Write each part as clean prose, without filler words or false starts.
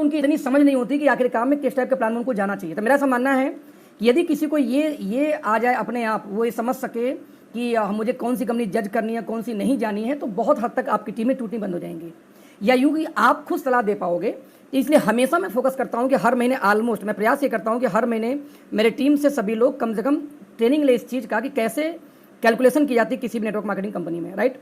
उनकी इतनी समझ नहीं होती कि आखिरकार में किस टाइप के प्लान में उनको जाना चाहिए। तो मेरा ऐसा मानना है कि यदि किसी को ये आ जाए अपने आप, वो ये समझ सके कि मुझे कौन सी कंपनी जज करनी है, कौन सी नहीं जानी है, तो बहुत हद तक आपकी टीमें टूटनी बंद हो जाएंगी, या यूँ कि आप खुद सलाह दे पाओगे। इसलिए हमेशा मैं फोकस करता हूँ कि हर महीने ऑलमोस्ट मैं प्रयास ये करता हूँ कि हर महीने मेरे टीम से सभी लोग कम से कम ट्रेनिंग ले इस चीज़ का कि कैसे कैलकुलेशन की जाती है किसी भी नेटवर्क मार्केटिंग कंपनी में, राइट।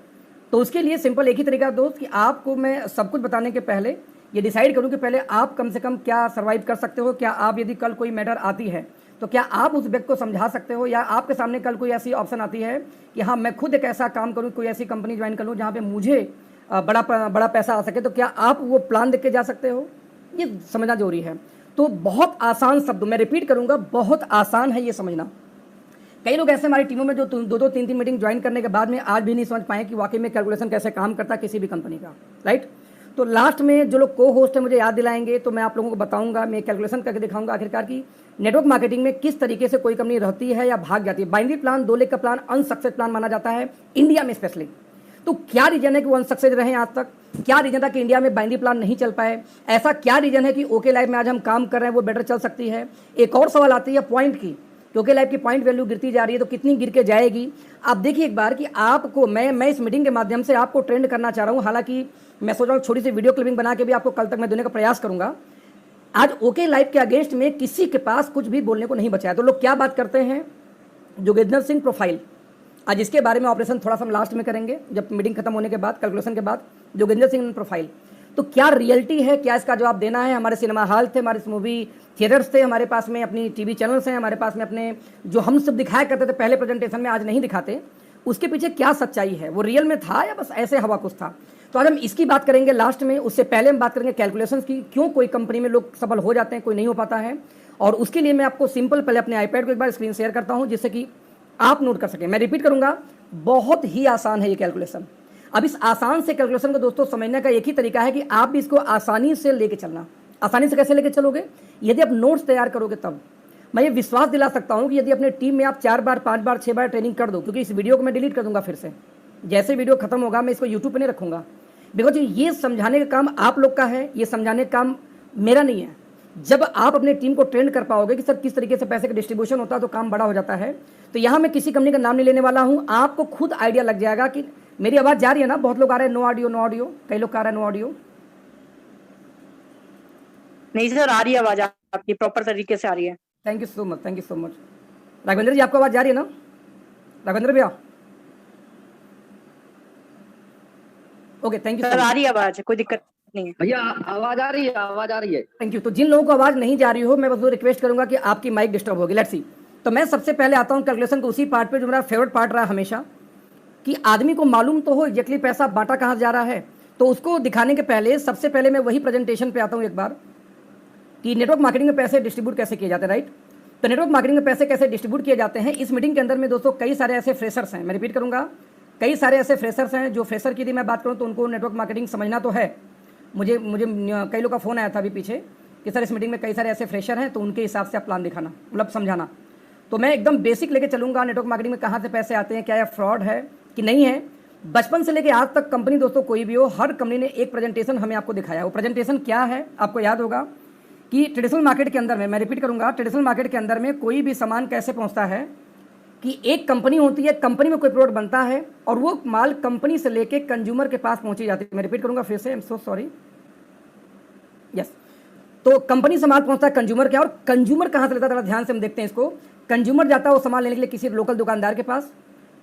तो उसके लिए सिंपल एक ही तरीका दोस्त कि आपको मैं सब कुछ बताने के पहले ये डिसाइड करूँ कि पहले आप कम से कम क्या सर्वाइव कर सकते हो, क्या आप यदि कल कोई मैटर आती है तो क्या आप उस व्यक्ति को समझा सकते हो, या आपके सामने कल कोई ऐसी ऑप्शन आती है कि हाँ मैं खुद एक ऐसा काम करूँ, कोई ऐसी कंपनी ज्वाइन कर लूँ जहाँ पे मुझे बड़ा पैसा आ सके, तो क्या आप वो प्लान देख के जा सकते हो, ये समझना जरूरी है। तो बहुत आसान शब्द, मैं रिपीट करूँगा, बहुत आसान है ये समझना। कई लोग ऐसे हमारी टीमों में जो 2-2 3-3 मीटिंग ज्वाइन करने के बाद में आज भी नहीं समझ पाए कि वाकई में कैलकुलेशन कैसे काम करता है किसी भी कंपनी का, राइट। तो लास्ट में जो लोग को होस्ट है मुझे याद दिलाएंगे तो मैं आप लोगों को बताऊंगा, मैं कैलकुलेशन करके दिखाऊंगा आखिरकार की नेटवर्क मार्केटिंग में किस तरीके से कोई कंपनी रहती है या भाग जाती है। बाइनरी प्लान, 2 लेग का प्लान अनसक्सेस प्लान माना जाता है इंडिया में स्पेशली। तो क्या रीजन है कि वो अनसक्सेस रहे आज तक, क्या रीजन था कि इंडिया में बाइनरी प्लान नहीं चल पाए, ऐसा क्या रीजन है कि ओके लाइफ में आज हम काम कर रहे हैं वो बेटर चल सकती है। एक और सवाल आती है पॉइंट की, ओके लाइफ की पॉइंट वैल्यू गिरती जा रही है तो कितनी गिर के जाएगी। आप देखिए एक बार कि आपको मैं इस मीटिंग के माध्यम से आपको ट्रेंड करना चाह रहा हूँ, हालांकि मैं सोच रहा हूँ छोटी सी वीडियो क्लिपिंग बना के भी आपको कल तक मैं देने का प्रयास करूंगा। आज ओके लाइफ के अगेंस्ट में किसी के पास कुछ भी बोलने को नहीं बचा है। तो लोग क्या बात करते हैं, जोगेंद्र सिंह प्रोफाइल, आज इसके बारे में ऑपरेशन थोड़ा सा हम लास्ट में करेंगे जब मीटिंग खत्म होने के बाद, कैलकुलेशन के बाद। जोगेंद्र सिंह प्रोफाइल तो क्या रियलिटी है, क्या इसका जवाब देना है। हमारे सिनेमा हॉल थे, हमारे मूवी थिएटर्स थे, हमारे पास में अपनी टीवी चैनल्स हैं, हमारे पास में अपने जो हम सब दिखाया करते थे पहले प्रेजेंटेशन में, आज नहीं दिखाते। उसके पीछे क्या सच्चाई है, वो रियल में था या बस ऐसे हवा कुछ था। तो आज हम इसकी बात करेंगे लास्ट में। उससे पहले हम बात करेंगे कैलकुलेशंस की, क्यों कोई कंपनी में लोग सफल हो जाते हैं, कोई नहीं हो पाता है। और उसके लिए मैं आपको सिंपल पहले अपने आईपैड को एक बार स्क्रीन शेयर करता हूं जिससे कि आप नोट कर सकें। मैं रिपीट करूंगा, बहुत ही आसान है ये कैलकुलेशन। अब इस आसान से कैलकुलेशन को दोस्तों समझने का एक ही तरीका है कि आप भी इसको आसानी से लेके चलना। आसानी से कैसे लेके चलोगे, यदि आप नोट्स तैयार करोगे तब। मैं ये विश्वास दिला सकता हूं कि यदि अपने टीम में आप 4 बार 5 बार 6 बार ट्रेनिंग कर दो, क्योंकि इस वीडियो को मैं डिलीट कर दूंगा फिर से, जैसे वीडियो खत्म होगा मैं इसको यूट्यूब पे नहीं रखूंगा, बिकॉज ये समझाने का काम आप लोग का है, ये समझाने का काम मेरा नहीं है। जब आप अपने टीम को ट्रेन कर पाओगे कि सर किस तरीके से पैसे का डिस्ट्रीब्यूशन होता है तो काम बड़ा हो जाता है। तो यहाँ मैं किसी कंपनी का नाम नहीं लेने वाला हूँ, आपको खुद आइडिया लग जाएगा कि मेरी आवाज़ जा रही है ना। बहुत लोग आ रहे हैं नो ऑडियो नो ऑडियो, कई लोग आ रहे हैं नो ऑडियो। नहीं सर, आ रही है आवाज़ आपकी, प्रॉपर तरीके से आ रही है। Thank you so much, thank you so much. Raghavendra ji आपको आवाज़ जा रही है ना, राघवेंद्र भैया? Okay, thank you sir. आ रही है आवाज़, कोई दिक्कत नहीं है भैया, आवाज आ रही है, आवाज आ रही है। Thank you. तो जिन लोगों को आवाज़ नहीं जा रही हो मैं बस वो रिक्वेस्ट करूंगा कि आपकी माइक डिस्टर्ब होगी। Let's see. तो मैं सबसे पहले आता हूँ कैलकुलेशन को उसी पार्ट पे जो मेरा फेवरेट पार्ट रहा हमेशा, कि आदमी को मालूम तो हो एग्जैक्टली पैसा बांटा कहाँ जा रहा है। तो उसको दिखाने के पहले सबसे पहले मैं वही प्रेजेंटेशन पे आता हूँ एक बार, कि नेटवर्क मार्केटिंग में पैसे डिस्ट्रीब्यूट कैसे किए जाते हैं, राइट। तो नेटवर्क मार्केटिंग में पैसे कैसे डिस्ट्रीब्यूट किए जाते हैं, इस मीटिंग के अंदर में दोस्तों कई सारे ऐसे फ्रेशर्स हैं, मैं रिपीट करूंगा, कई सारे ऐसे फ्रेशर्स हैं जो फ्रेशर की यदि मैं बात करूँ तो उनको नेटवर्क मार्केटिंग समझना तो है। मुझे कई लोग का फ़ोन आया था अभी पीछे कि सर इस मीटिंग में कई सारे ऐसे फ्रेशर हैं तो उनके हिसाब से आप प्लान दिखाना, मतलब समझाना। तो मैं एकदम बेसिक लेके चलूँगा, नेटवर्क मार्केटिंग में कहाँ से पैसे आते हैं, क्या यह फ्रॉड है कि नहीं है। बचपन से लेके आज तक कंपनी दोस्तों कोई भी हो, हर कंपनी ने एक प्रेजेंटेशन हमें आपको दिखाया। वो प्रेजेंटेशन क्या है आपको याद होगा कि ट्रेडिशनल मार्केट के अंदर में, मैं रिपीट करूँगा, ट्रेडिशनल मार्केट के अंदर में कोई भी सामान कैसे पहुँचता है कि एक कंपनी होती है, कंपनी में कोई प्रोडक्ट बनता है और वो माल कंपनी से लेके कंज्यूमर के पास पहुँची जाती है। मैं रिपीट करूँगा फिर से, आई एम सो सॉरी, यस। तो कंपनी से माल पहुंचता है कंज्यूमर के, और कंज्यूमर कहां से लेता है, ध्यान से हम देखते हैं इसको। कंज्यूमर जाता है वो सामान लेने के लिए किसी लोकल दुकानदार के पास,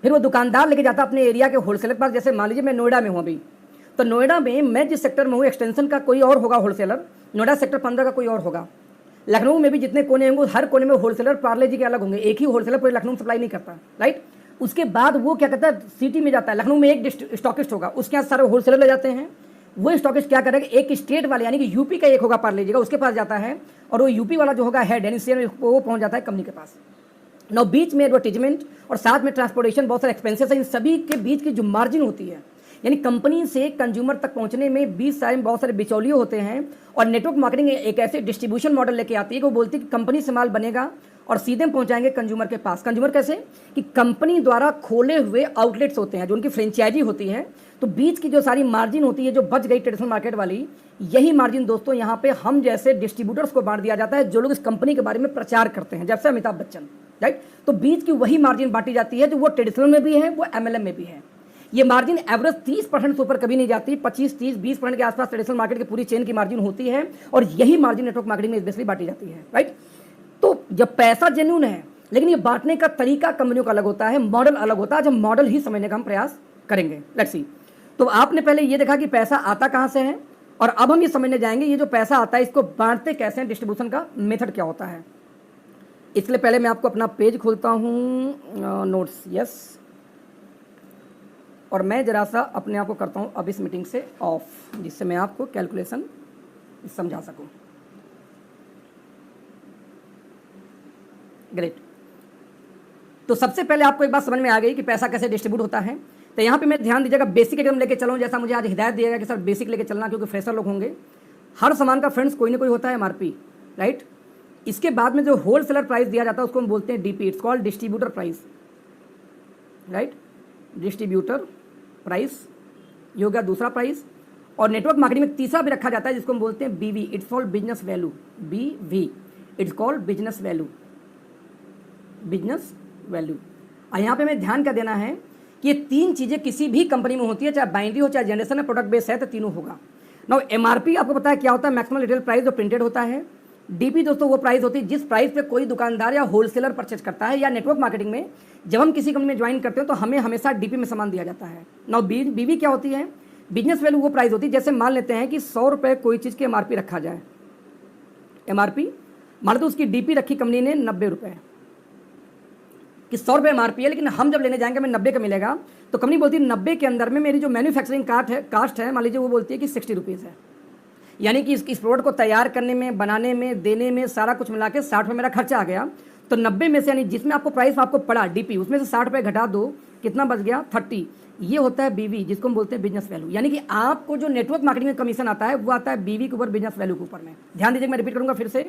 फिर वो दुकानदार लेके जाता है अपने एरिया के होलसेलर के पास। जैसे मान लीजिए मैं नोएडा में हूँ अभी, तो नोएडा में मैं जिस सेक्टर में हूँ एक्सटेंशन का कोई और होगा होलसेलर, नोएडा सेक्टर 15 का कोई और होगा, लखनऊ में भी जितने कोने होंगे हर कोने में होलसेलर पार्ले जी के अलग होंगे। एक ही होलसेलर पूरे लखनऊ सप्लाई नहीं करता, राइट। उसके बाद वो क्या करता है, सिटी में जाता है, लखनऊ में एक स्टॉकिस्ट होगा, उसके यहाँ सारे होलसेलर ले जाते हैं। वो स्टॉकिस्ट क्या करेगा, एक स्टेट वाले यानी कि यूपी का एक होगा पार्ले जी का, उसके पास जाता है और वो यूपी वाला जो होगा हेड यानी वो पहुंच जाता है कंपनी के पास। नौ बीच में एडवर्टीजमेंट और साथ में ट्रांसपोर्टेशन, बहुत सारे एक्सपेंसेस है, इन सभी के बीच की जो मार्जिन होती है, यानी कंपनी से कंज्यूमर तक पहुंचने में बीच साइड में बहुत सारे बिचौलिए होते हैं, और नेटवर्क मार्केटिंग एक ऐसे डिस्ट्रीब्यूशन मॉडल लेके आती है कि वो बोलती है कि कंपनी से माल बनेगा और सीधे पहुंचाएंगे कंज्यूमर के पास। कंज्यूमर कैसे? कि कंपनी द्वारा खोले हुए आउटलेट्स होते हैं जो उनकी फ्रेंचाइजी होती है, तो बीच की जो सारी मार्जिन होती है जो बच गई ट्रेडिशनल मार्केट वाली, यही मार्जिन दोस्तों यहाँ पे हम जैसे डिस्ट्रीब्यूटर्स को बांट दिया जाता है जो लोग इस कंपनी के बारे में प्रचार करते हैं, जैसे अमिताभ बच्चन, राइट। तो बीच की वही मार्जिन बांटी जाती है जो वो ट्रेडिशनल में भी है, वो MLM में भी है। ये मार्जिन एवरेज 30% से ऊपर कभी नहीं जाती, 25, 30, 20% के आसपास ट्रेडिशनल मार्केट की पूरी चेन की मार्जिन होती है, और यही मार्जिन नेटवर्क मार्केटिंग में स्पेशली बांटी जाती है, राइट। तो जब पैसा जेन्युइन है, लेकिन ये बांटने का तरीका कंपनियों का अलग होता है, मॉडल अलग होता है, जब मॉडल ही समझने का हम प्रयास करेंगे। Let's see. तो आपने पहले ये देखा कि पैसा आता कहाँ से है, और अब हम ये समझने जाएंगे ये जो पैसा आता है इसको बांटते कैसे हैं, डिस्ट्रीब्यूशन का मेथड क्या होता है। इसलिए पहले मैं आपको अपना पेज खोलता हूँ, नोट्स, यस, और मैं जरा सा अपने आप को करता हूँ अब इस मीटिंग से ऑफ, जिससे मैं आपको कैलकुलेशन समझा सकूँ। ग्रेट। तो सबसे पहले आपको एक बात समझ में आ गई कि पैसा कैसे डिस्ट्रीब्यूट होता है। तो यहाँ पे मैं ध्यान दीजिएगा, बेसिक एकदम लेके चलूँ, जैसा मुझे आज हिदायत दिएगा कि सर बेसिक लेके चलना, क्योंकि फ्रेशर लोग होंगे। हर सामान का फ्रेंड्स कोई ना कोई होता है MRP, राइट। इसके बाद में जो होलसेलर प्राइस दिया जाता है उसको हम बोलते हैं DP, it's called distributor price, right. Distributor price ये हो गया दूसरा प्राइस। और नेटवर्क मार्केटिंग में तीसरा भी रखा जाता है जिसको हम बोलते हैं BV, it's called business value, BV, it's called business value, business value. और यहाँ पे हमें ध्यान क्या देना है कि ये तीन चीज़ें किसी भी कंपनी में होती है, चाहे बाइनरी हो चाहे जनरेशन है, प्रोडक्ट बेस है, तो तीनों होगा। नाउ MRP आपको पता है क्या होता है, मैक्सिमम रिटेल प्राइस जो प्रिंटेड होता है। DP दोस्तों वो प्राइस होती है जिस प्राइस पे कोई दुकानदार या होलसेलर परचेज करता है, या नेटवर्क मार्केटिंग में जब हम किसी कंपनी में ज्वाइन करते हैं तो हमें हमेशा DP में सामान दिया जाता है। नाउ BV क्या होती है, बिजनेस वैल्यू वो प्राइस होती है, जैसे मान लेते हैं कि 100 रुपये कोई चीज़ की MRP रखा जाए, MRP मान लो उसकी DP रखी कंपनी ने 90 रुपये, कि 100 रुपये MRP है, लेकिन हम जब लेने जाएंगे हमें 90 का मिलेगा, तो कंपनी बोलती है 90 के अंदर में मेरी जो मैन्युफैक्चरिंग कास्ट है मान लीजिए वो बोलती है कि 60 रुपीज़ है। यानी कि इस प्रोडक्ट को तैयार करने में, बनाने में, देने में, सारा कुछ मिला के 60 रुपये मेरा खर्चा आ गया। तो 90 में से, यानी जिसमें आपको प्राइस आपको पड़ा DP, उसमें से 60 रुपये घटा दो, कितना बच गया, 30। ये होता है BV, जिसको हम बोलते हैं बिजनेस वैल्यू। यानी कि आपको जो नेटवर्क मार्केटिंग में कमीशन आता है वो आता है BV के ऊपर, बिजनेस वैल्यू के ऊपर में। ध्यान दीजिए, मैं रिपीट करूँगा फिर से,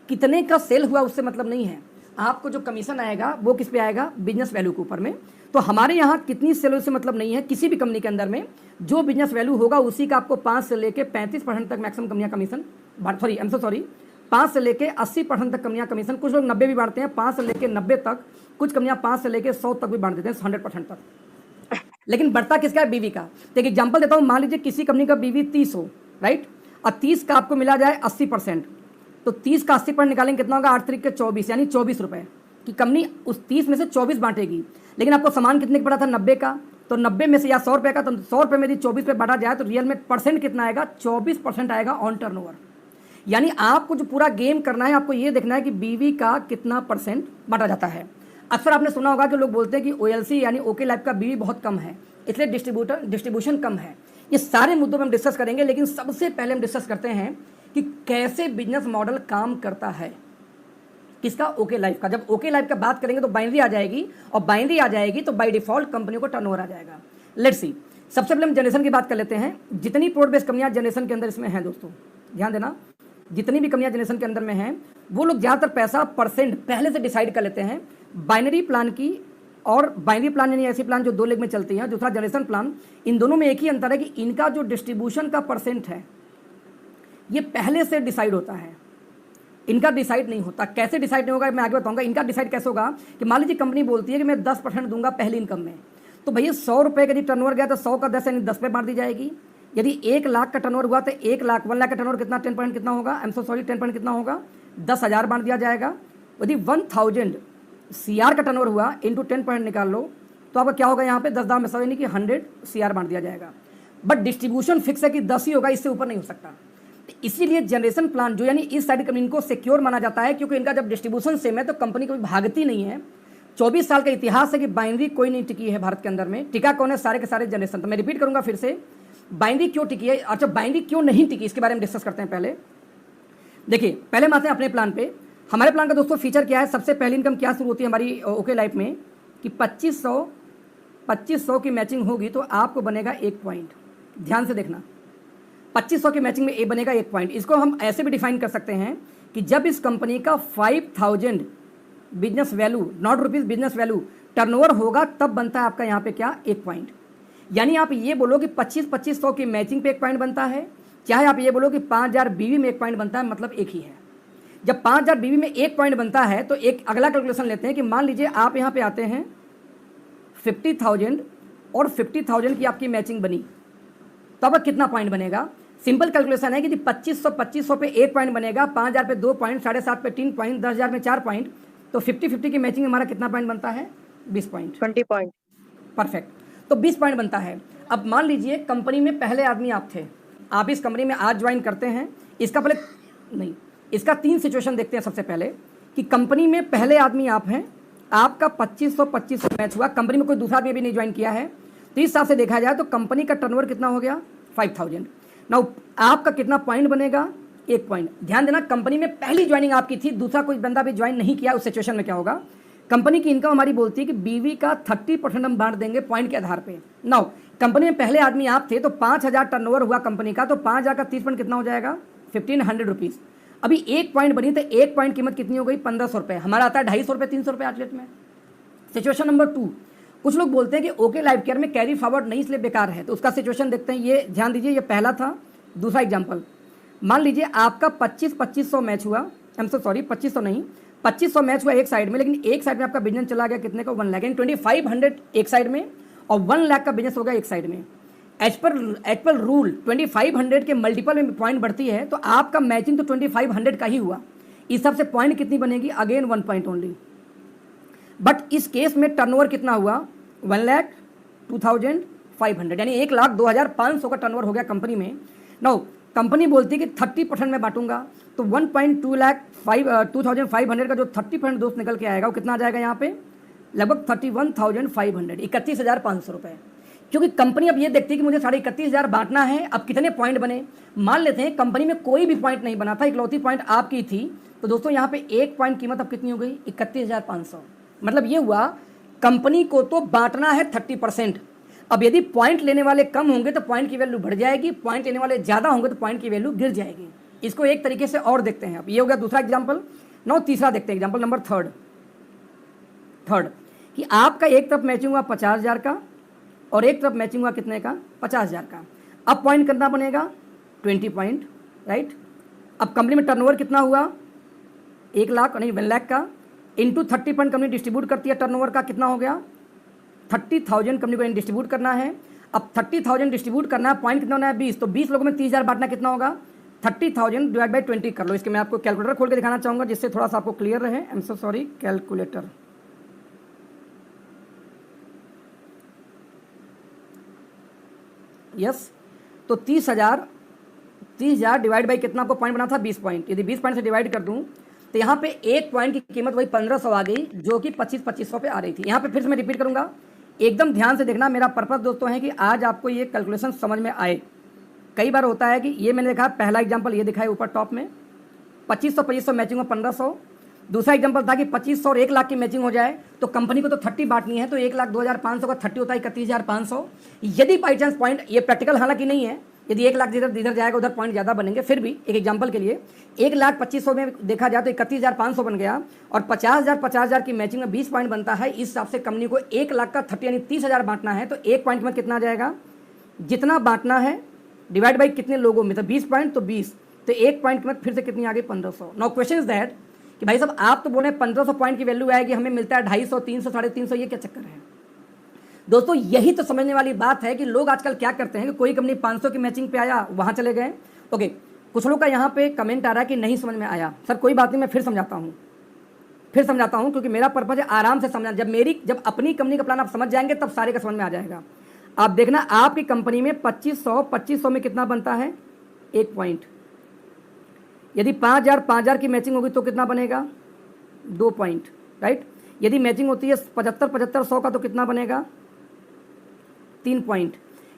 कितने का सेल हुआ उससे मतलब नहीं है, आपको जो कमीशन आएगा वो किस पे आएगा, बिजनेस वैल्यू के ऊपर में। तो हमारे यहाँ कितनी सेल से मतलब नहीं है, किसी भी कंपनी के अंदर में जो बिजनेस वैल्यू होगा उसी का आपको 5 से लेके 35% तक मैक्सिमम कंपनियां कमीशन, 5 से लेके 80% तक कंपनियां कमीशन, कुछ लोग 90 भी बांटते हैं, 5 से लेके 90 तक, कुछ कंपनियां 5 से लेके 100 तक भी बांट देते हैं, 100% तक। लेकिन बढ़ता किसका है, BV का। तो एक एग्जाम्पल देता हूँ, मान लीजिए किसी कंपनी का BV 30 हो, राइट, और 30 का आपको मिला जाए 80%, तो 30 का 80% निकालेंगे कितना होगा, 8 तरीके 24, यानी 24 रुपये की कंपनी उस 30 में से 24 बांटेगी। लेकिन आपको सामान कितने का पड़ा था, 90 का, तो 90 में से या 100 रुपये का, तो 100 रुपये में यदि 24 पे बांटा जाए तो रियल में परसेंट कितना आएगा, 24% आएगा ऑन टर्नओवर। यानी आपको जो पूरा गेम करना है, आपको ये देखना है कि BV का कितना परसेंट बांटा जाता है। अक्सर आपने सुना होगा कि लोग बोलते हैं कि OLC यानी ओके लाइफ का BV बहुत कम है, इसलिए डिस्ट्रीब्यूशन कम है। ये सारे मुद्दों में हम डिस्कस करेंगे, लेकिन सबसे पहले हम डिस्कस करते हैं कि कैसे बिजनेस मॉडल काम करता है, किसका, ओके लाइफ का। जब ओके लाइफ का बात करेंगे तो बाइनरी आ जाएगी, और बाइनरी आ जाएगी तो बाय डिफॉल्ट कंपनी को टर्नओवर आ जाएगा। लेट्स सी, सबसे पहले हम जनरेशन की बात कर लेते हैं। जितनी प्रोडक्ट बेस्ड कंपनियां जनरेशन के अंदर इसमें हैं दोस्तों, ध्यान देना, जितनी भी कंपनियां जनरेशन के अंदर में हैं वो लोग ज़्यादातर पैसा परसेंट पहले से डिसाइड कर लेते हैं, बाइनरी प्लान की। और बाइनरी प्लान यानी ऐसी प्लान जो 2 लेग में चलती हैं, दूसरा जनरेशन प्लान। इन दोनों में एक ही अंतर है कि इनका जो डिस्ट्रीब्यूशन का परसेंट है ये पहले से डिसाइड होता है, इनका डिसाइड नहीं होता। कैसे डिसाइड नहीं होगा मैं आगे बताऊंगा। इनका डिसाइड कैसे होगा कि मान लीजिए कंपनी बोलती है कि मैं 10% दूंगा पहली इनकम में, तो भैया 100 रुपये का यदि टर्नओवर गया तो 100 का 10 यानी 10 पे बांट दी जाएगी। यदि 1 लाख का टर्नओवर हुआ तो 1 लाख का टर्नओवर कितना, 10% कितना होगा, 10% कितना होगा, 10,000 बांट दिया जाएगा। यदि 1000 CR का टर्नओवर हुआ इंटू 10% निकाल लो तो आपका क्या होगा, यहाँ पे 10 दाम में 100 यानी कि 100 CR बांट दिया जाएगा। बट डिस्ट्रीब्यूशन फिक्स है कि 10 ही होगा, इससे ऊपर नहीं हो सकता। इसीलिए जनरेशन प्लान जो यानी इस साइड कंपनी को सिक्योर माना जाता है, क्योंकि इनका जब डिस्ट्रीब्यूशन सेम है तो कंपनी कभी भागती नहीं है। 24 साल का इतिहास है कि बाइनरी कोई नहीं टिकी है भारत के अंदर में। टिका कौन है, सारे के सारे जनरेशन। तो मैं रिपीट करूंगा फिर से, बाइनरी क्यों टिकी है। अच्छा, बाइनरी क्यों नहीं टिकी इसके बारे में डिस्कस करते हैं। पहले देखिए, पहले हम आते हैं अपने प्लान पे। हमारे प्लान का दोस्तों फीचर क्या है, सबसे पहली इनकम क्या शुरू होती है हमारी ओके लाइफ में कि 2500 2500 की मैचिंग होगी तो आपको बनेगा 1 पॉइंट। ध्यान से देखना, 2500 की मैचिंग में ए बनेगा 1 पॉइंट। इसको हम ऐसे भी डिफाइन कर सकते हैं कि जब इस कंपनी का 5000 business value, not rupees, business value turnover होगा, तब बनता है आपका यहाँ पे क्या, 1 पॉइंट। यानी आप ये बोलो कि 2500 की मैचिंग पे 1 पॉइंट बनता है, चाहे आप ये बोलो कि 5000 बीवी में 1 पॉइंट बनता है, मतलब एक ही है। जब 5000 बीवी में 1 पॉइंट बनता है तो एक अगला कैलकुलेशन लेते हैं कि मान लीजिए आप यहाँ पे आते हैं 50,000 और 50,000 की आपकी मैचिंग बनी, तब कितना पॉइंट बनेगा। सिंपल कैलकुलेशन है कि 2500 पे 1 पॉइंट बनेगा, 5000 पे 2 पॉइंट, 7.5 पे 3 पॉइंट, 10,000 में 4 पॉइंट, तो 50-50 की मैचिंग में हमारा कितना पॉइंट बनता है, 20 पॉइंट। 20 पॉइंट। परफेक्ट, तो 20 पॉइंट बनता है। अब मान लीजिए कंपनी में पहले आदमी आप थे, आप इस कंपनी में आज ज्वाइन करते हैं। इसका पहले नहीं, इसका 3 सिचुएशन देखते हैं। सबसे पहले कि कंपनी में पहले आदमी आप हैं, आपका 2500 मैच हुआ, कंपनी में कोई दूसरा आदमी भी नहीं ज्वाइन किया है, तो इस हिसाब से देखा जाए तो कंपनी का टर्नओवर कितना हो गया, 5000। नाउ आपका कितना पॉइंट बनेगा, 1 पॉइंट। ध्यान देना, कंपनी में पहली ज्वाइनिंग आपकी थी, दूसरा कोई बंदा भी ज्वाइन नहीं किया, उस सिचुएशन में क्या होगा, कंपनी की इनकम हमारी बोलती है कि बीवी का 30% हम बांट देंगे पॉइंट के आधार पे। नाउ कंपनी में पहले आदमी आप थे तो 5000 टर्नओवर हुआ कंपनी का, तो 5000 का 30% कितना हो जाएगा, 1500 रुपीज़। अभी 1 पॉइंट बनी तो 1 पॉइंट कीमत कितनी हो गई, 1500 रुपये। हमारा आता है 250 रुपये, 300 रुपये आज डेट में। सिचुएशन नंबर 2, कुछ लोग बोलते हैं कि ओके लाइफ केयर में कैरी फॉरवर्ड नहीं इसलिए बेकार है, तो उसका सिचुएशन देखते हैं। ये ध्यान दीजिए, ये पहला था। दूसरा एग्जाम्पल, मान लीजिए आपका 2500 मैच हुआ, 2500 नहीं, 2500 मैच हुआ एक साइड में, लेकिन एक साइड में आपका बिजनेस चला गया कितने का, 1 लाख, यानी 2500 एक साइड में और 1 लाख का बिजनेस हो गया एक साइड में। एज पर रूल 2500 के मल्टीपल में पॉइंट बढ़ती है, तो आपका मैचिंग तो 2500 का ही हुआ। इस सबसे पॉइंट कितनी बनेगी, अगेन 1 पॉइंट ओनली। बट इस केस में टर्नओवर कितना हुआ, 1,02,500, यानी 1,02,500 का टर्नओवर हो गया कंपनी में। नाउ कंपनी बोलती है कि 30% में बांटूंगा, तो 1,02,500 का जो 30% दोस्त निकल के आएगा वो कितना आ जाएगा यहाँ पे, लगभग 31,500, 31,500 रुपये। क्योंकि कंपनी अब ये देखती है कि मुझे 31,500 बांटना है, अब कितने पॉइंट बने। मान लेते हैं कंपनी में कोई भी पॉइंट नहीं बना था, इकलौती पॉइंट आपकी थी, तो दोस्तों यहाँ पे 1 पॉइंट कीमत अब कितनी हो गई, 31,500। मतलब ये हुआ कंपनी को तो बांटना है 30%। अब यदि पॉइंट लेने वाले कम होंगे तो पॉइंट की वैल्यू बढ़ जाएगी, पॉइंट लेने वाले ज़्यादा होंगे तो पॉइंट की वैल्यू गिर जाएगी। इसको एक तरीके से और देखते हैं। अब ये हो गया दूसरा एग्जाम्पल। नाउ तीसरा देखते हैं, एग्जाम्पल नंबर थर्ड कि आपका एक तरफ मैचिंग हुआ 50,000 का और एक तरफ मैचिंग हुआ कितने का, 50,000 का। अब पॉइंट कितना बनेगा, 20 पॉइंट, राइट। अब कंपनी में टर्नओवर कितना हुआ, 1 लाख नहीं 1 लाख का, इंटू 30 पॉइंट कंपनी डिस्ट्रीब्यूट करती है, टर्नओवर का कितना हो गया, 30,000 कंपनी को डिस्ट्रीब्यूट करना है। अब 30,000 डिस्ट्रीब्यूट करना है, पॉइंट कितना होना है, 20, तो 20 लोगों में 30,000 बांटना कितना होगा, 30,000 डिवाइड बाई 20 कर लो। इसके मैं आपको कैलकुलेटर खोल के दिखाना चाहूँगा जिससे थोड़ा सा आपको क्लियर रहे। आई am so sorry, calculator. Yes, तो 30,000 डिवाइड बाई कितना आपको पॉइंट बना था, 20 पॉइंट। यदि 20 पॉइंट से डिवाइड कर दूं तो यहाँ पे 1 पॉइंट की कीमत वही 1500 आ गई, जो कि 2500 पे आ रही थी। यहाँ पे फिर से मैं रिपीट करूँगा, एकदम ध्यान से देखना। मेरा पर्पस दोस्तों है कि आज आपको ये कैलकुलेशन समझ में आए। कई बार होता है कि ये मैंने देखा, पहला एग्जाम्पल ये दिखाया ऊपर टॉप में, 2500 मैचिंग में 1500। दूसरा एग्जाम्पल था कि 2500 और 1 लाख की मैचिंग हो जाए तो कंपनी को तो 30 बांटनी है, तो 1,02,500 का 30 होता है 31,500। यदि बाई चांस पॉइंट, ये प्रैक्टिकल हालांकि नहीं है, यदि 1 लाख इधर जाएगा उधर पॉइंट ज़्यादा बनेंगे, फिर भी एक एग्जांपल के लिए 1,25,000 में देखा जाए तो 31,500 बन गया और 50,000 की मैचिंग में 20 पॉइंट बनता है। इस हिसाब से कंपनी को 1 लाख का 30 यानी 30,000 बांटना है, तो 1 पॉइंट में कितना आ जाएगा, जितना बांटना है डिवाइड बाई कितने लोगों में, तो 20 पॉइंट तो 20, तो 1 पॉइंट कीमत फिर से कितनी आ गई, 1500। नाउ क्वेश्चन इज दैट कि भाई साहब आप तो बोले 1500 पॉइंट की वैल्यू आएगी, हमें मिलता है 250, 300, 350, ये क्या चक्कर है दोस्तों। यही तो समझने वाली बात है कि लोग आजकल क्या करते हैं कि कोई कंपनी 500 की मैचिंग पे आया, वहाँ चले गए। ओके, कुछ लोग का यहाँ पे कमेंट आ रहा है कि नहीं समझ में आया। सर कोई बात नहीं, मैं फिर समझाता हूँ क्योंकि मेरा पर्पज है आराम से समझना। जब अपनी कंपनी का प्लान आप समझ जाएंगे तब सारे का समझ में आ जाएगा। आप देखना, आपकी कंपनी में 2500 में कितना बनता है, 1 पॉइंट। यदि 5,000 की मैचिंग होगी तो कितना बनेगा, 2 पॉइंट, राइट। यदि मैचिंग होती है 75-100 का तो कितना बनेगा, 3 पॉइंट।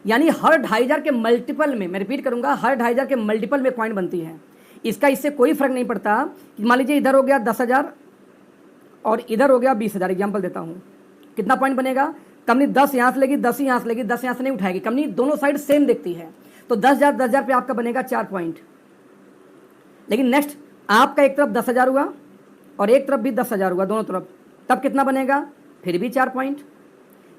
यानी हर 2,500 के मल्टीपल में, मैं रिपीट करूंगा, हर 2,500 के मल्टीपल में पॉइंट बनती है। इसका इससे कोई फर्क नहीं पड़ता कि मान लीजिए इधर हो गया 10,000 और इधर हो गया 20,000। एग्जाम्पल देता हूँ, कितना पॉइंट बनेगा, कंपनी 10 यहाँ से लेगी, 10 यहाँ से लेगी, 10 यहाँ से नहीं उठाएगी। कंपनी दोनों साइड सेम देखती है, तो 10,000 पे आपका बनेगा 4 पॉइंट। लेकिन नेक्स्ट आपका एक तरफ 10,000 हुआ और एक तरफ भी 10,000 हुआ, दोनों तरफ, तब कितना बनेगा? फिर भी 4 पॉइंट।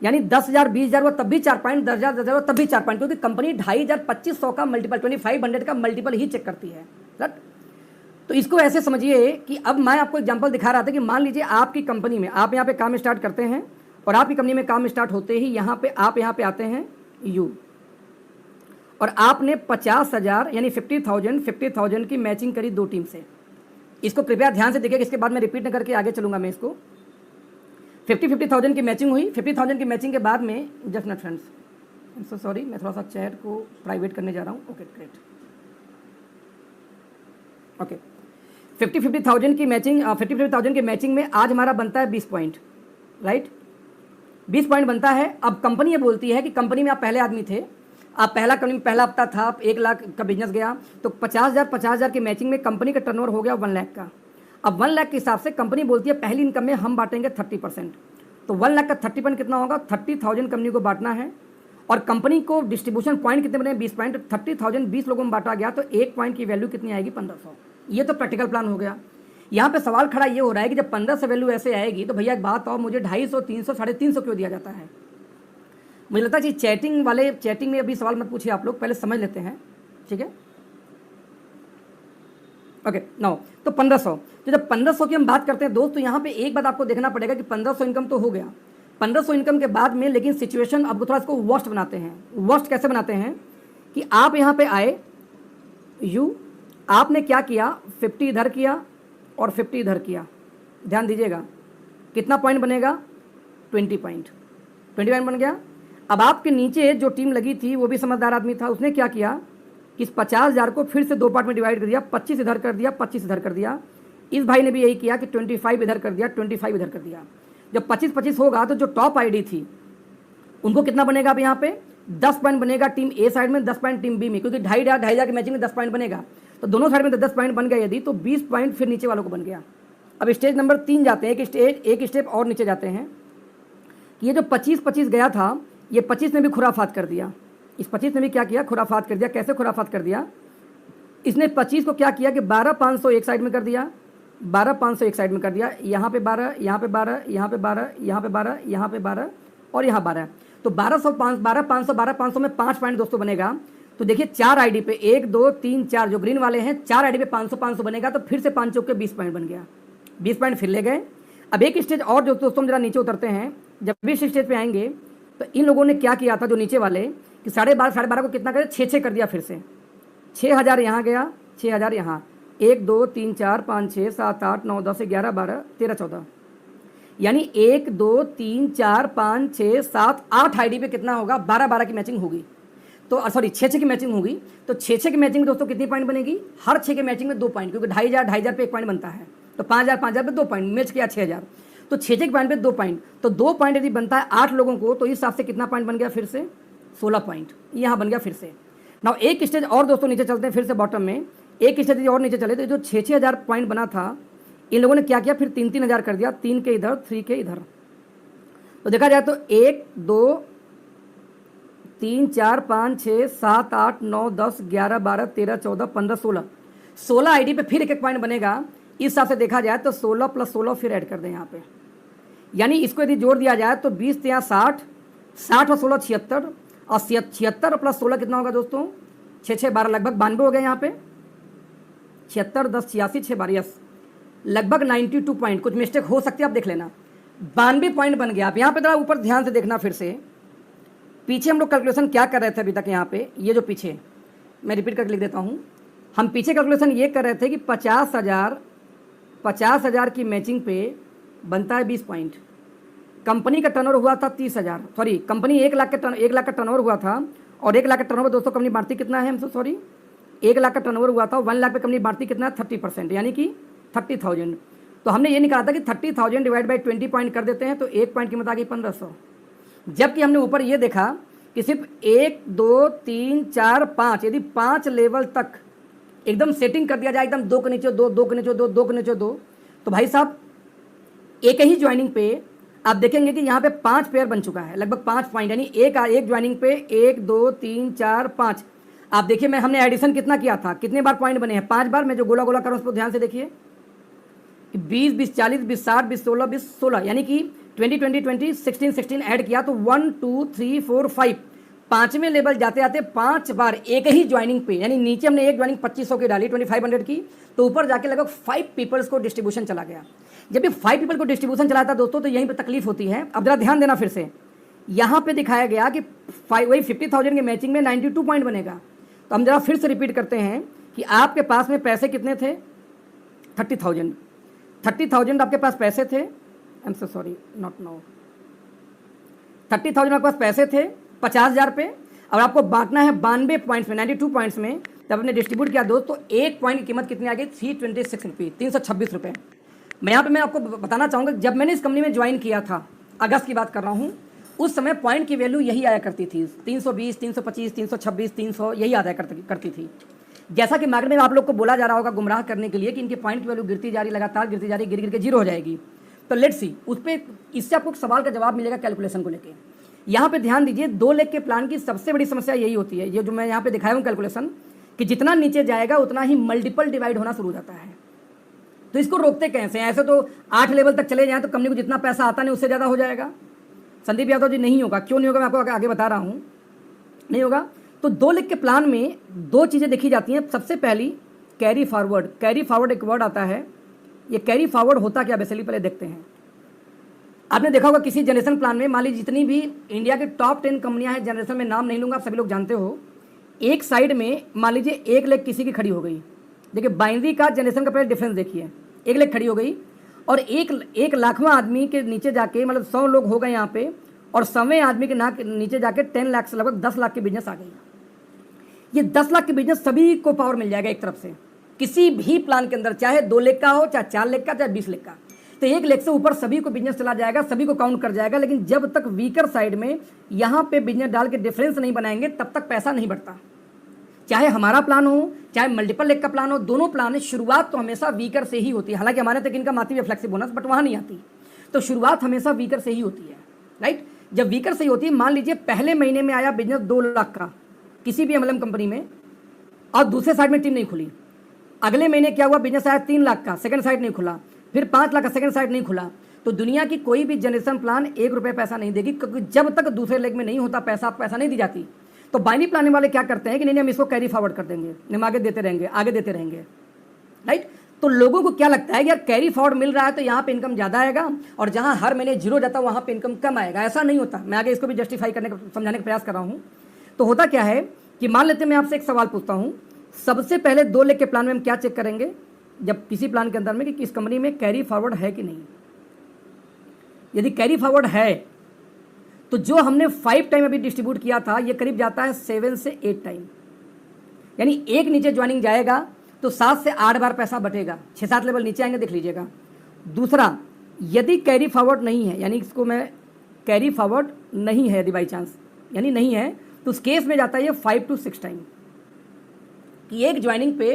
यानी 10,000 20,000 हुआ तब भी 4 पॉइंट, 10,000 10,000 हुआ तब भी 4 पॉइंट, क्योंकि कंपनी 2,500 2500 का मल्टीपल 2500 का मल्टीपल ही चेक करती है। राइट। तो इसको ऐसे समझिए कि अब मैं आपको एग्जांपल दिखा रहा था कि मान लीजिए आपकी कंपनी में आप यहाँ पे काम स्टार्ट करते हैं और आपकी कंपनी में काम स्टार्ट होते ही यहाँ पे आप यहाँ पे आते हैं यू, और आपने 50,000 यानी 50,000 की मैचिंग करी 2 टीम से। इसको कृपया ध्यान से देखिएगा, इसके बाद मैं रिपीट न करके आगे चलूंगा मैं इसको। 50,000 की मैचिंग हुई। 50,000 की मैचिंग के बाद में just not friends, I am so sorry, मैं थोड़ा सा चैट को प्राइवेट करने जा रहा हूँ। Okay great, okay. 50,000 की मैचिंग 50,000 की मैचिंग में आज हमारा बनता है 20 पॉइंट, राइट। 20 पॉइंट बनता है। अब कंपनी ये बोलती है कि कंपनी में आप पहले आदमी थे, आप कंपनी में पहला हफ्ता था, आप 1 लाख का बिजनेस गया, तो 50,000 की मैचिंग में कंपनी का टर्नओवर हो गया 1 लाख का। अब 1 लाख के हिसाब से कंपनी बोलती है पहली इनकम में हम बांटेंगे 30%, तो 1 लाख का 30% कितना होगा? 30,000 कंपनी को बांटना है, और कंपनी को डिस्ट्रीब्यूशन पॉइंट कितने बने? 20 पॉइंट। 30,000 20 लोगों में बांटा गया तो 1 पॉइंट की वैल्यू कितनी आएगी? 1500। ये तो प्रैक्टिकल प्लान हो गया। यहाँ पे सवाल खड़ा ये हो रहा है कि जब 1500 वैल्यू ऐसे आएगी तो भैया एक बात और, मुझे 250, 300, 350 क्यों दिया जाता है? मुझे लगता है कि चैटिंग में अभी सवाल मत पूछिए, आप लोग पहले समझ लेते हैं, ठीक है। ओके नाउ, तो 1500, तो जब 1500 की हम बात करते हैं दोस्त, तो यहाँ पे एक बात आपको देखना पड़ेगा कि 1500 इनकम तो हो गया। 1500 इनकम के बाद में लेकिन सिचुएशन आपको थोड़ा इसको वर्स्ट बनाते हैं। वर्स्ट कैसे बनाते हैं कि आप यहाँ पे आए यू, आपने क्या किया? 50 इधर किया और 50 इधर किया। ध्यान दीजिएगा, कितना पॉइंट बनेगा? 20 पॉइंट। 20 पॉइंट बन गया। अब आपके नीचे जो टीम लगी थी वो भी समझदार आदमी था, उसने क्या किया कि इस 50,000 को फिर से 2 पार्ट में डिवाइड कर दिया, 25 इधर कर दिया, 25 इधर कर दिया। इस भाई ने भी यही किया कि 25 इधर कर दिया, 25 इधर कर दिया। जब 25-25 होगा तो जो टॉप आईडी थी उनको कितना बनेगा? अब यहाँ पे 10 पॉइंट बनेगा टीम ए साइड में, 10 पॉइंट टीम बी में, क्योंकि 2,500 की मैचिंग में 10 पॉइंट बनेगा, तो दोनों साइड में 10 पॉइंट बन गया यदि, तो 20 पॉइंट फिर नीचे वालों को बन गया। अब स्टेज नंबर 3 जाते हैं, एक स्टेप और नीचे जाते हैं कि ये जो 25-25 गया था, ये 25 ने भी खुराफात कर दिया। इस 25 ने भी क्या किया? खुराफात कर दिया। कैसे खुराफात कर दिया? इसने 25 को क्या किया कि 12,500 एक साइड में कर दिया, 12,500 एक साइड में कर दिया, यहाँ पे 12, यहाँ पे 12, यहाँ पे 12, यहाँ पे 12, यहाँ पे 12 और यहाँ 12, तो 12,500 में 5 पॉइंट दोस्तों बनेगा। तो देखिए 4 आईडी पे 1 2 3 4 जो ग्रीन वाले हैं, 4 आईडी पे 500 बनेगा, तो फिर से 5 चौक के 20 पॉइंट बन गया। 20 पॉइंट फिर ले गए। अब एक स्टेज और जो दोस्तों जरा नीचे उतरते हैं, जब भी इस स्टेज पे आएंगे तो इन लोगों ने क्या किया था जो नीचे वाले कि 12.5 को कितना करे? 6 कर दिया। फिर से 6,000 यहाँ गया, 6,000 यहाँ, 1 2 3 4 5 6 7 8 9 10 11 12 13 14, यानी 1 2 3 4 5 6 7 8 आईडी पे कितना होगा? 12 की मैचिंग होगी, तो सॉरी 6 की मैचिंग होगी। तो 6 की मैचिंग दोस्तों कितनी पॉइंट बनेगी? हर 6 की मैचिंग में 2 पॉइंट, क्योंकि 2,500 पे 1 पॉइंट बनता है, तो 5,000 पे 2 पॉइंट, मैच किया 6,000, तो 6 के पॉइंट पे 2 पॉइंट, तो 2 पॉइंट यदि बनता है 8 लोगों को, तो इस हिसाब से कितना पॉइंट बन गया? फिर से 16 पॉइंट यहाँ बन गया फिर से। नाउ एक स्टेज और दोस्तों नीचे चलते हैं, फिर से बॉटम में एक स्टेज और नीचे चले, तो जो 6,000 पॉइंट बना था, इन लोगों ने क्या किया? फिर 3,000 कर दिया, 3 के इधर, 3 के इधर। तो देखा जाए तो 1 2 3 4 5 6 7 8 9 10 11 12 13 14 15 16 आईडी पे फिर 1 पॉइंट बनेगा। इस हिसाब से देखा जाए तो 16 + 16 फिर ऐड कर दें यहाँ पे, यानी इसको यदि जोड़ दिया जाए तो 20 यहाँ 60, 60 और 16 76, और 76 + 16 कितना होगा दोस्तों? 6 6 12, लगभग 92 हो गया यहाँ पे। 76 10 86 6 12, यस, लगभग 92 पॉइंट। कुछ मिस्टेक हो सकती है, आप देख लेना। 92 पॉइंट बन गया। आप यहाँ पे जरा ऊपर ध्यान से देखना, फिर से पीछे हम लोग कैलकुलेशन क्या कर रहे थे अभी तक? यहाँ पे ये जो पीछे मैं रिपीट करके लिख देता हूँ, हम पीछे कैलकुलेशन ये कर रहे थे कि 50,000 की मैचिंग पे बनता है 20 पॉइंट। कंपनी का टर्नओवर हुआ था 30,000, सॉरी कंपनी 1 लाख का टर्नओवर हुआ था, और 1 लाख का टर्नओवर दोस्तों कंपनी बांटती कितना है? हमसे सॉरी 1 लाख का टर्नओवर हुआ था, 1 लाख पे कंपनी बांटती कितना है? 30%, यानी कि 30,000। तो हमने ये निकाला था कि 30,000 डिवाइड बाई 20 पॉइंट कर देते हैं, तो 1 पॉइंट की कीमत आ गई 1500। जबकि हमने ऊपर ये देखा कि सिर्फ 1 2 3 4 5, यदि 5 लेवल तक एकदम सेटिंग कर दिया जाए, एकदम 2 के नीचे 2, 2 के नीचे 2, 2 के नीचे 2, तो भाई साहब एक ही ज्वाइनिंग पे आप देखेंगे कि यहाँ पे 5 पेयर बन चुका है, लगभग 5 पॉइंट, यानी एक ज्वाइनिंग पे 1 2 3 4 5। आप देखिए मैं हमने एडिशन कितना किया था, कितने बार पॉइंट बने हैं, 5 बार। मैं जो गोला गोला कर रहा हूँ उसको ध्यान से देखिए, 20 20 40 20 60 20 16 20 16, यानी कि 20 20 20 16 16 ऐड किया तो 1 2 3 4 5, पांचवें लेवल जाते जाते 5 बार एक ही ज्वाइनिंग पे, यानी नीचे हमने एक ज्वाइनिंग 2500 की डाली 2500 की, तो ऊपर जाके लगभग 5 पीपल्स को डिस्ट्रीब्यूशन चला गया। जब ये 5 पीपल को डिस्ट्रीब्यूशन चला था दोस्तों, तो यहीं पे तकलीफ होती है। अब जरा ध्यान देना फिर से, यहाँ पे दिखाया गया कि वही 50,000 के मैचिंग में 92 पॉइंट बनेगा। तो हम जरा फिर से रिपीट करते हैं कि आपके पास में पैसे कितने थे, 30,000 आपके पास पैसे थे, आई am so sorry not now, 30,000 आपके पास पैसे थे 50,000 पे, और आपको बांटना है 92 पॉइंट्स में, 92 पॉइंट्स में। जब आपने डिस्ट्रीब्यूट किया दोस्त, तो एक पॉइंट की कीमत कितनी आ गई, 326 रुपये, 326 रुपये। मैं यहाँ पे मैं आपको बताना चाहूँगा, जब मैंने इस कंपनी में ज्वाइन किया था, अगस्त की बात कर रहा हूँ, उस समय पॉइंट की वैल्यू यही आया करती थी, 320 325 326 300, यही आया करती थी। जैसा कि मार्केट में आप लोग को बोला जा रहा होगा गुमराह करने के लिए कि इनकी पॉइंट की वैल्यू गिरती जा रही, लगातार गिरती जा रही, गिर गिर के जीरो हो जाएगी। तो लेट्स सी, उस पर इससे आपको सवाल का जवाब मिलेगा कैलकुलेशन को लेकर। यहाँ पे ध्यान दीजिए, 2 लाख के प्लान की सबसे बड़ी समस्या यही होती है, ये जो मैं यहाँ पे दिखाया हूँ कैलकुलेशन, कि जितना नीचे जाएगा उतना ही मल्टीपल डिवाइड होना शुरू हो जाता है। तो इसको रोकते कैसे हैं? ऐसे तो 8 लेवल तक चले जाएं तो कंपनी को जितना पैसा आता नहीं उससे ज़्यादा हो जाएगा। संदीप यादव जी नहीं होगा, क्यों नहीं होगा मैं आपको आगे बता रहा हूँ, नहीं होगा। तो 2 लाख के प्लान में 2 चीज़ें देखी जाती हैं। सबसे पहली कैरी फॉरवर्ड, कैरी फॉरवर्ड एक वर्ड आता है, ये कैरी फॉरवर्ड होता क्या बेसिकली पहले देखते हैं। आपने देखा होगा किसी जनरेशन प्लान में, मान लीजिए जितनी भी इंडिया के टॉप 10 कंपनियां हैं, जनरेशन में नाम नहीं लूंगा, आप सभी लोग जानते हो, एक साइड में मान लीजिए 1 लाख किसी की खड़ी हो गई। देखिए बाइनरी का जनरेशन का पहले डिफरेंस देखिए, 1 लाख खड़ी हो गई, और एक लाखवां आदमी के नीचे जाके, मतलब 100 लोग हो गए यहाँ पे, और 100वें आदमी के नीचे जाके 10 लाख से लगभग 10 लाख की बिजनेस आ गई। ये 10 लाख की बिजनेस सभी को पावर मिल जाएगा एक तरफ से, किसी भी प्लान के अंदर, चाहे 2 लाख का हो, चाहे 4 लाख का, चाहे 20 लाख का। तो 1 लाख से ऊपर सभी को बिजनेस चला जाएगा, सभी को काउंट कर जाएगा। लेकिन जब तक वीकर साइड में यहाँ पे बिजनेस डाल के डिफरेंस नहीं बनाएंगे, तब तक पैसा नहीं बढ़ता। चाहे हमारा प्लान हो, चाहे मल्टीपल लेग का प्लान हो, दोनों प्लान है, शुरुआत तो हमेशा वीकर से ही होती है। हालांकि हमारे तक इनकम आती है फ्लेक्सी बोनस, बट वहाँ नहीं आती। तो शुरुआत हमेशा वीकर से ही होती है, राइट। जब वीकर से ही होती है, मान लीजिए पहले महीने में आया बिजनेस 2 लाख का किसी भी एमएलएम कंपनी में, और दूसरे साइड में टीम नहीं खुली। अगले महीने क्या हुआ, बिजनेस आया 3 लाख का, सेकंड साइड नहीं खुला, फिर 5 लाख का, सेकंड साइड नहीं खुला। तो दुनिया की कोई भी जनरेशन प्लान 1 रुपये पैसा नहीं देगी, क्योंकि जब तक दूसरे लेग में नहीं होता पैसा, आपको पैसा नहीं दी जाती। तो बाइनरी प्लान वाले क्या करते हैं कि नहीं हम इसको कैरी फॉरवर्ड कर देंगे, हम आगे देते रहेंगे, आगे देते रहेंगे, राइट। तो लोगों को क्या लगता है कि यार कैरी फॉरवर्ड मिल रहा है तो यहाँ पे इनकम ज़्यादा आएगा, और जहाँ हर महीने जीरो जाता है वहाँ पे इनकम कम आएगा। ऐसा नहीं होता। मैं आगे इसको भी जस्टिफाई करने का, समझाने का प्रयास कर रहा हूँ। तो होता क्या है कि मान लेते हैं, मैं आपसे एक सवाल पूछता हूँ, सबसे पहले 2 लाख के प्लान में हम क्या चेक करेंगे जब किसी प्लान के अंदर में, कि किस कंपनी में कैरी फॉरवर्ड है कि नहीं। यदि कैरी फॉरवर्ड है तो जो हमने 5 टाइम अभी डिस्ट्रीब्यूट किया था, ये करीब जाता है 7 से 8 टाइम, यानी एक नीचे ज्वाइनिंग जाएगा तो 7 से 8 बार पैसा बटेगा, 6-7 लेवल नीचे आएंगे, देख लीजिएगा। दूसरा, यदि कैरी फॉरवर्ड नहीं है, यानी इसको मैं कैरी फॉरवर्ड नहीं है, यदि बाई चांस यानी नहीं है, तो उस केस में जाता है ये 5 to 6 टाइम, कि एक ज्वाइनिंग पे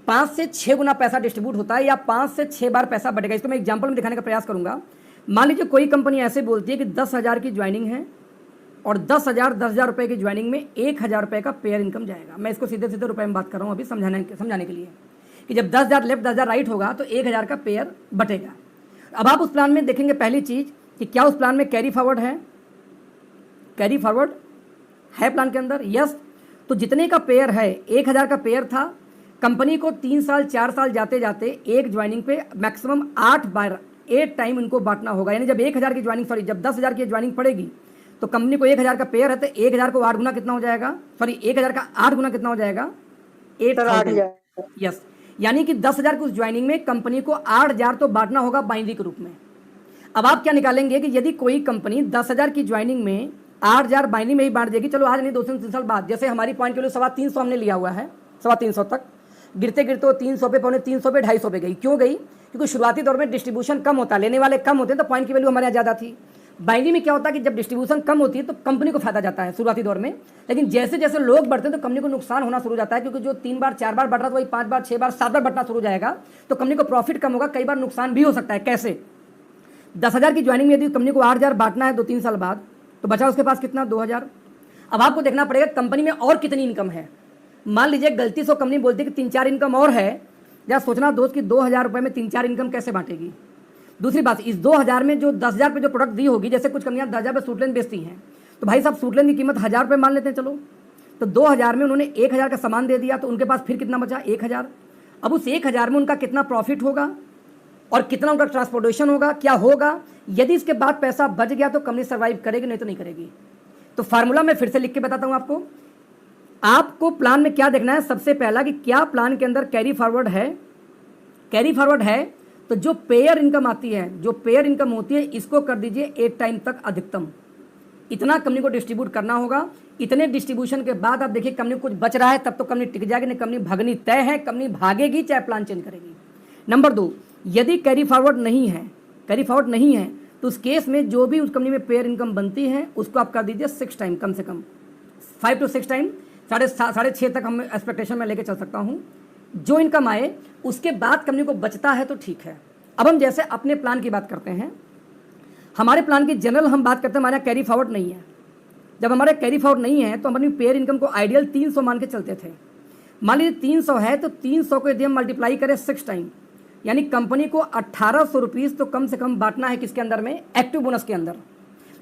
5 से 6 गुना पैसा डिस्ट्रीब्यूट होता है, या 5 से 6 बार पैसा बढ़ेगा। इसको मैं एग्जांपल में दिखाने का प्रयास करूंगा। मान लीजिए कोई कंपनी ऐसे बोलती है कि 10,000 की ज्वाइनिंग है, और 10,000 रुपये की ज्वाइनिंग में 1,000 रुपये का पेयर इनकम जाएगा। मैं इसको सीधे सीधे रुपये में बात कर रहा हूँ अभी समझाने के लिए, कि जब 10,000 लेफ्ट 10,000 राइट होगा तो 1,000 का पेयर बटेगा। अब आप उस प्लान में देखेंगे पहली चीज़ कि क्या उस प्लान में कैरी फॉरवर्ड है। कैरी फॉरवर्ड है प्लान के अंदर, यस। तो जितने का पेयर है, 1,000 का पेयर था, कंपनी को 3 साल 4 साल जाते जाते एक ज्वाइनिंग पे मैक्सिमम 8 टाइम इनको बांटना होगा। यानी जब 1,000 की ज्वाइनिंग, सॉरी जब 10,000 की ज्वाइनिंग पड़ेगी तो कंपनी को 1,000 का पेयर है, तो 1,000 को 8 गुना कितना हो जाएगा, सॉरी 1,000 का 8 गुना कितना हो जाएगा, 8,000, यस। यानी कि 10,000 की उस ज्वाइनिंग में कंपनी को 8,000 तो बांटना होगा बाइनरी के रूप में। अब आप क्या निकालेंगे कि यदि कोई कंपनी 10,000 की ज्वाइनिंग में 8,000 बाइनरी में ही बांट देगी, चलो आज नहीं 2-3 साल बाद, जैसे हमारी पॉइंट के लिए 350 हमने लिया हुआ है, 350 तक गिरते गिरते 300 पे, 350 पे, 250 पे गई। क्यों गई? क्योंकि शुरुआती दौर में डिस्ट्रीब्यूशन कम होता है, लेने वाले कम होते हैं, तो पॉइंट की वैल्यू हमारे यहाँ ज़्यादा थी। बाइनरी में क्या होता है कि जब डिस्ट्रीब्यूशन कम होती है तो कंपनी को फायदा जाता है शुरुआती दौर में, लेकिन जैसे जैसे लोग बढ़ते हैं तो कंपनी को नुकसान होना शुरू हो जाता है, क्योंकि जो 3 बार 4 बार बढ़ रहा था वही 5 बार 6 बार 7 बार बढ़ना शुरू हो जाएगा, तो कंपनी को प्रॉफिट कम होगा, कई बार नुकसान भी हो सकता है। कैसे? 10,000 की ज्वाइनिंग में यदि कंपनी को 8,000 बांटना है 2-3 साल बाद, तो बचा उसके पास कितना, 2,000। अब आपको देखना पड़ेगा कंपनी में और कितनी इनकम है। मान लीजिए गलती से कंपनी बोलती है कि 3-4 इनकम और है, जरा सोचना दोस्त कि 2,000 रुपये में 3-4 इनकम कैसे बांटेगी। दूसरी बात, इस 2,000 में जो 10,000 पे जो प्रोडक्ट दी होगी, जैसे कुछ कंपनियां 10,000 पे सूटलेन बेचती हैं, तो भाई साहब सूटलेन की कीमत 1,000 रुपये मान लेते हैं, चलो तो 2,000 में उन्होंने 1,000 का सामान दे दिया, तो उनके पास फिर कितना बचा, 1,000। अब उस 1,000 में उनका कितना प्रॉफिट होगा और कितना उनका ट्रांसपोर्टेशन होगा, क्या होगा। यदि इसके बाद पैसा बच गया तो कंपनी सर्वाइव करेगी, नहीं तो नहीं करेगी। तो फार्मूला मैं फिर से लिख के बताता हूं आपको। आपको प्लान में क्या देखना है, सबसे पहला कि क्या प्लान के अंदर कैरी फॉरवर्ड है। कैरी फॉरवर्ड है तो जो पेयर इनकम आती है, जो पेयर इनकम होती है, इसको कर दीजिए 8 टाइम तक अधिकतम। इतना कंपनी को डिस्ट्रीब्यूट करना होगा। इतने डिस्ट्रीब्यूशन के बाद आप देखिए कंपनी को कुछ बच रहा है, तब तो कंपनी टिक जाएगी, नहीं कंपनी भागनी तय है, कंपनी भागेगी चाहे प्लान चेंज करेगी। नंबर 2, यदि कैरी फॉरवर्ड नहीं है, कैरी फॉरवर्ड नहीं है, तो उस केस में जो भी उस कंपनी में पेयर इनकम बनती है उसको आप कर दीजिए 6 टाइम, कम से कम 5 to 6 टाइम, 6.5 तक हम एक्सपेक्टेशन में लेके चल सकता हूँ। जो इनकम आए उसके बाद कंपनी को बचता है तो ठीक है। अब हम जैसे अपने प्लान की बात करते हैं, हमारे प्लान की जनरल हम बात करते हैं, हमारे यहाँ कैरी फॉरवर्ड नहीं है। जब हमारे कैरी फॉरवर्ड नहीं है तो हम अपनी पेयर इनकम को आइडियल 300 मान के चलते थे। मान लीजिए 300 है तो 300 को यदि हम मल्टीप्लाई करें 6 टाइम, यानी कंपनी को 1,800 रुपीज़ तो कम से कम बांटना है किसके अंदर में, एक्टिव बोनस के अंदर।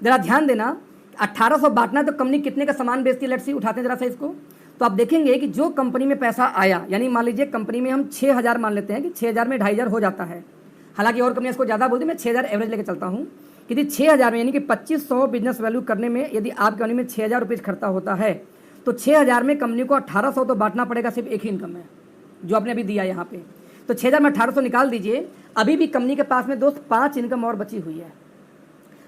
जरा ध्यान देना, 1,800 बांटना है तो कंपनी कितने का सामान बेचती है, लेट्स सी उठाते हैं जरा सा इसको। तो आप देखेंगे कि जो कंपनी में पैसा आया, यानी मान लीजिए कंपनी में हम 6,000 मान लेते हैं कि 6,000 में 2,500 हो जाता है। हालांकि और कंपनी इसको ज़्यादा बोलती है, मैं 6,000 एवरेज लेके चलता हूँ कि यदि 6,000 में यानी कि 2,500 बिजनेस वैल्यू करने में यदि आप कंपनी में 6,000 रुपये खर्चा होता है, तो 6,000 में कंपनी को 1,800 तो बांटना पड़ेगा सिर्फ एक ही इनकम में, जो आपने अभी दिया यहाँ पे। तो 6,000 में 1,800 निकाल दीजिए। अभी भी कंपनी के पास में दोस्त 5 इनकम और बची हुई है।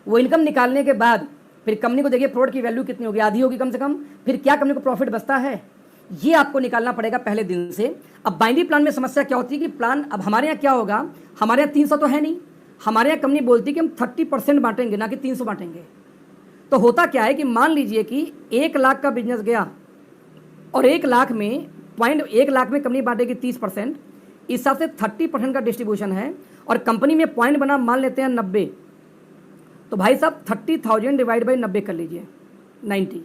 वो इनकम निकालने के बाद फिर कंपनी को देखिए प्रोडक्ट की वैल्यू कितनी होगी, आधी होगी कम से कम। फिर क्या कंपनी को प्रॉफिट बचता है, ये आपको निकालना पड़ेगा पहले दिन से। अब बाइनरी प्लान में समस्या क्या होती है कि प्लान, अब हमारे यहाँ क्या होगा, हमारे यहाँ 300 तो है नहीं, हमारे यहाँ कंपनी बोलती है कि हम 30% बांटेंगे, ना कि 300 बांटेंगे। तो होता क्या है कि मान लीजिए कि 1 लाख का बिजनेस गया और 1 लाख में 1 लाख में कंपनी बांटेगी 30%, इस हिसाब से 30% का डिस्ट्रीब्यूशन है और कंपनी में पॉइंट बना मान लेते हैं 90। तो भाई साहब 30,000 डिवाइड बाई 90 कर लीजिए, 90।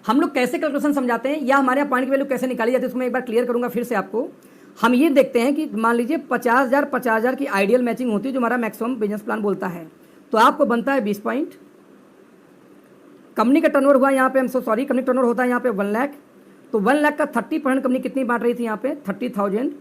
हम लोग कैसे कैलकुलेशन समझाते हैं या हमारे यहाँ पॉइंट की वैल्यू कैसे निकाली जाती है, उसमें एक बार क्लियर करूंगा फिर से आपको। हम ये देखते हैं कि मान लीजिए 50,000 की आइडियल मैचिंग होती है, जो हमारा मैक्सिमम बिजनेस प्लान बोलता है, तो आपको बनता है 20 पॉइंट। कंपनी का टर्नओवर हुआ यहाँ पे, कंपनी टर्नओवर होता है यहाँ पे 1 लाख, तो 1 लाख का 30% कंपनी कितनी बांट रही थी यहाँ पे, 30,000।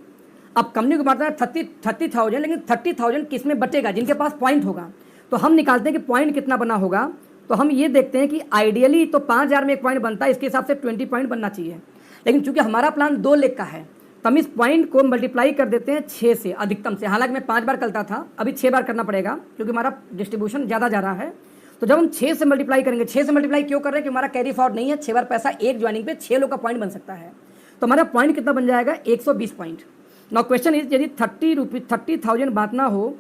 अब कंपनी को बांटना है 30,000, लेकिन 30,000 किस में बटेगा, जिनके पास पॉइंट होगा। तो हम निकालते हैं कि पॉइंट कितना बना होगा। तो हम ये देखते हैं कि आइडियली तो 5,000 में एक पॉइंट बनता है, इसके हिसाब से 20 पॉइंट बनना चाहिए। लेकिन चूंकि हमारा प्लान 2 लाख का है तो हम इस पॉइंट को मल्टीप्लाई कर देते हैं 6 से, अधिकतम से। हालांकि मैं 5 बार करता था, अभी 6 बार करना पड़ेगा क्योंकि हमारा डिस्ट्रीब्यूशन ज़्यादा जा रहा है। तो जब हम 6 से मल्टीप्लाई करेंगे, 6 से मल्टीप्लाई क्यों कर रहे हैं कि हमारा कैरी फॉरवर्ड नहीं है, 6 बार पैसा एक ज्वाइनिंग पे 6 लोग का पॉइंट बन सकता है। तो हमारा पॉइंट कितना बन जाएगा, 120 पॉइंट। नाउ क्वेश्चन इज, यदि 30,000 बांटना हो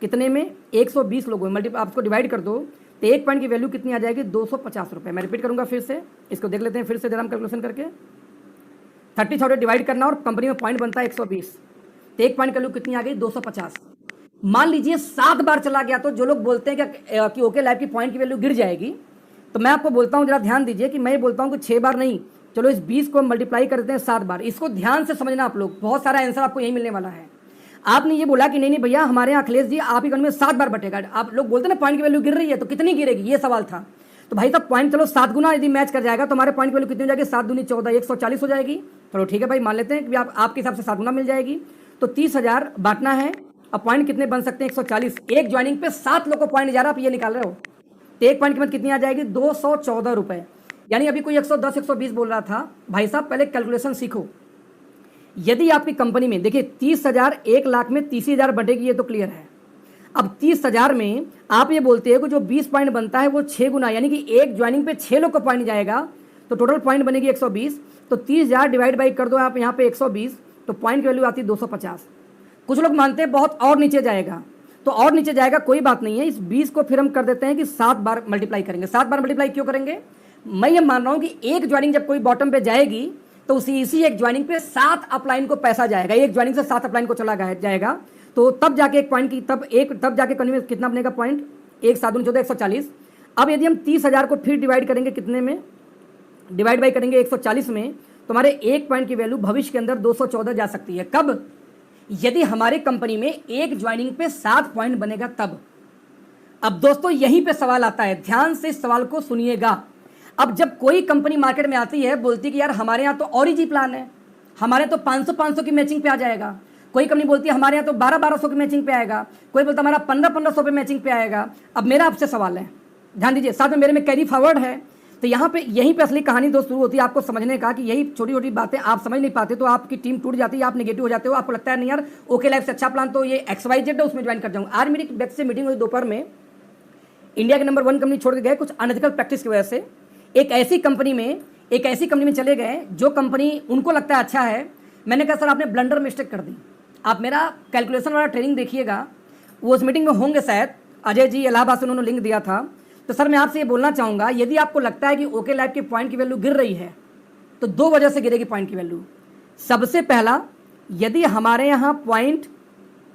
कितने में, 120 लोगों में, आप उसको डिवाइड कर दो तो एक पॉइंट की वैल्यू कितनी आ जाएगी, 250 रुपये। मैं रिपीट करूंगा फिर से, इसको देख लेते हैं फिर से जरा हम कैलकुलेशन करके। 30,000 डिवाइड करना और कंपनी में पॉइंट बनता है 120, तो एक पॉइंट की वैल्यू कितनी आ गई, 250। मान लीजिए 7 बार चला गया तो जो लोग बोलते हैं कि ओके लाइफ की पॉइंट की वैल्यू गिर जाएगी, तो मैं आपको बोलता हूँ, जरा ध्यान दीजिए कि मैं बोलता हूँ कि 6 बार नहीं, चलो इस 20 को हम मल्टीप्लाई करते हैं 7 बार। इसको ध्यान से समझना आप लोग, बहुत सारा आंसर आपको यही मिलने वाला है। आपने ये बोला कि नहीं भैया हमारे यहाँ अखिलेश जी आप ही कंपनी में 7 बार बटेगा। आप लोग बोलते ना पॉइंट की वैल्यू गिर रही है तो कितनी गिरेगी, ये सवाल था। तो भाई साहब पॉइंट चलो 7 गुना यदि मैच कर जाएगा तो हमारे पॉइंट की वैल्यू कितनी हो जाएगी, 7 दूनी 14, 140 हो जाएगी। चलो ठीक है भाई, मान लेते हैं कि आपके हिसाब से 7 गुना मिल जाएगी। तो 30,000 बांटना है, अब पॉइंट कितने बन सकते हैं, 140। एक ज्वाइनिंग पे 7 लोग को पॉइंट जा रहा है, आप ये निकाल रहे हो, तो एक पॉइंट की कीमत कितनी आ जाएगी, 214 रुपये। यानी अभी कोई 110 120 बोल रहा था, भाई साहब पहले कैलकुलेशन सीखो। यदि आपकी कंपनी में देखिए 30,000 1 लाख में 30,000 बटेगी, ये तो क्लियर है। अब 30,000 में आप ये बोलते हो कि जो 20 पॉइंट बनता है वो 6 गुना, यानी कि एक ज्वाइनिंग पे 6 लोग को पॉइंट जाएगा, तो टोटल पॉइंट बनेगी 120। तो 30,000 डिवाइड बाई कर दो आप यहाँ पे 120, तो पॉइंट की वैल्यू आती है 250। कुछ लोग मानते हैं बहुत और नीचे जाएगा, तो और नीचे जाएगा, कोई बात नहीं है। इस 20 को फिर हम कर देते हैं कि 7 बार मल्टीप्लाई करेंगे। 7 बार मल्टीप्लाई क्यों करेंगे, मैं ये मान रहा हूँ कि एक ज्वाइनिंग जब कोई बॉटम पे जाएगी तो इसी एक ज्वाइनिंग पे 7 अपलाइन को पैसा जाएगा, एक ज्वाइनिंग से 7 अपलाइन को चला जाएगा। तो तब जाके एक पॉइंट की तब जाके कंपनी में कितना बनेगा पॉइंट, 1 7 14 140। अब यदि हम 30,000 को फिर डिवाइड करेंगे कितने में, डिवाइड बाई करेंगे 140 में, तो हमारे एक पॉइंट की वैल्यू भविष्य के अंदर 214 जा सकती है। कब? यदि हमारे कंपनी में एक ज्वाइनिंग पे 7 पॉइंट बनेगा तब। अब दोस्तों यहीं पे सवाल आता है, ध्यान से इस सवाल को सुनिएगा। अब जब कोई कंपनी मार्केट में आती है, बोलती है कि यार हमारे यहाँ तो ऑरिजी प्लान है, हमारे तो 500-500 की मैचिंग पे आ जाएगा। कोई कंपनी बोलती है हमारे यहाँ तो 1200-1200 की मैचिंग पे आएगा, कोई बोलता है हमारा 1500-1500 पे मैचिंग पे आएगा। अब मेरा आपसे सवाल है, ध्यान दीजिए, साथ में मेरे में कैरी फॉरवर्ड है। तो यहाँ पे यहीं पे असली कहानी दोस्त शुरू होती है आपको समझने का, कि यही छोटी छोटी बातें आप समझ नहीं पाते तो आपकी टीम टूट जाती है, आप नेगेटिव हो जाते हो, आपको लगता है नहीं यार ओके लाइफ से अच्छा प्लान तो ये XYZ है, उसमें ज्वाइन कर जाऊँ। आज मेरी व्यक्ति से मीटिंग हुई दोपहर में, इंडिया के नंबर 1 कंपनी छोड़ के गए कुछ अनएथिकल प्रैक्टिस की वजह से। एक ऐसी कंपनी में चले गए जो कंपनी उनको लगता है अच्छा है। मैंने कहा सर आपने ब्लंडर मिस्टेक कर दी, आप मेरा कैलकुलेशन वाला ट्रेनिंग देखिएगा। वो उस मीटिंग में होंगे शायद, अजय जी इलाहाबाद से उन्होंने लिंक दिया था। तो सर मैं आपसे ये बोलना चाहूँगा, यदि आपको लगता है कि ओके लाइफ के पॉइंट की वैल्यू गिर रही है तो 2 वजह से गिरेगी पॉइंट की वैल्यू। सबसे पहला, यदि हमारे यहाँ पॉइंट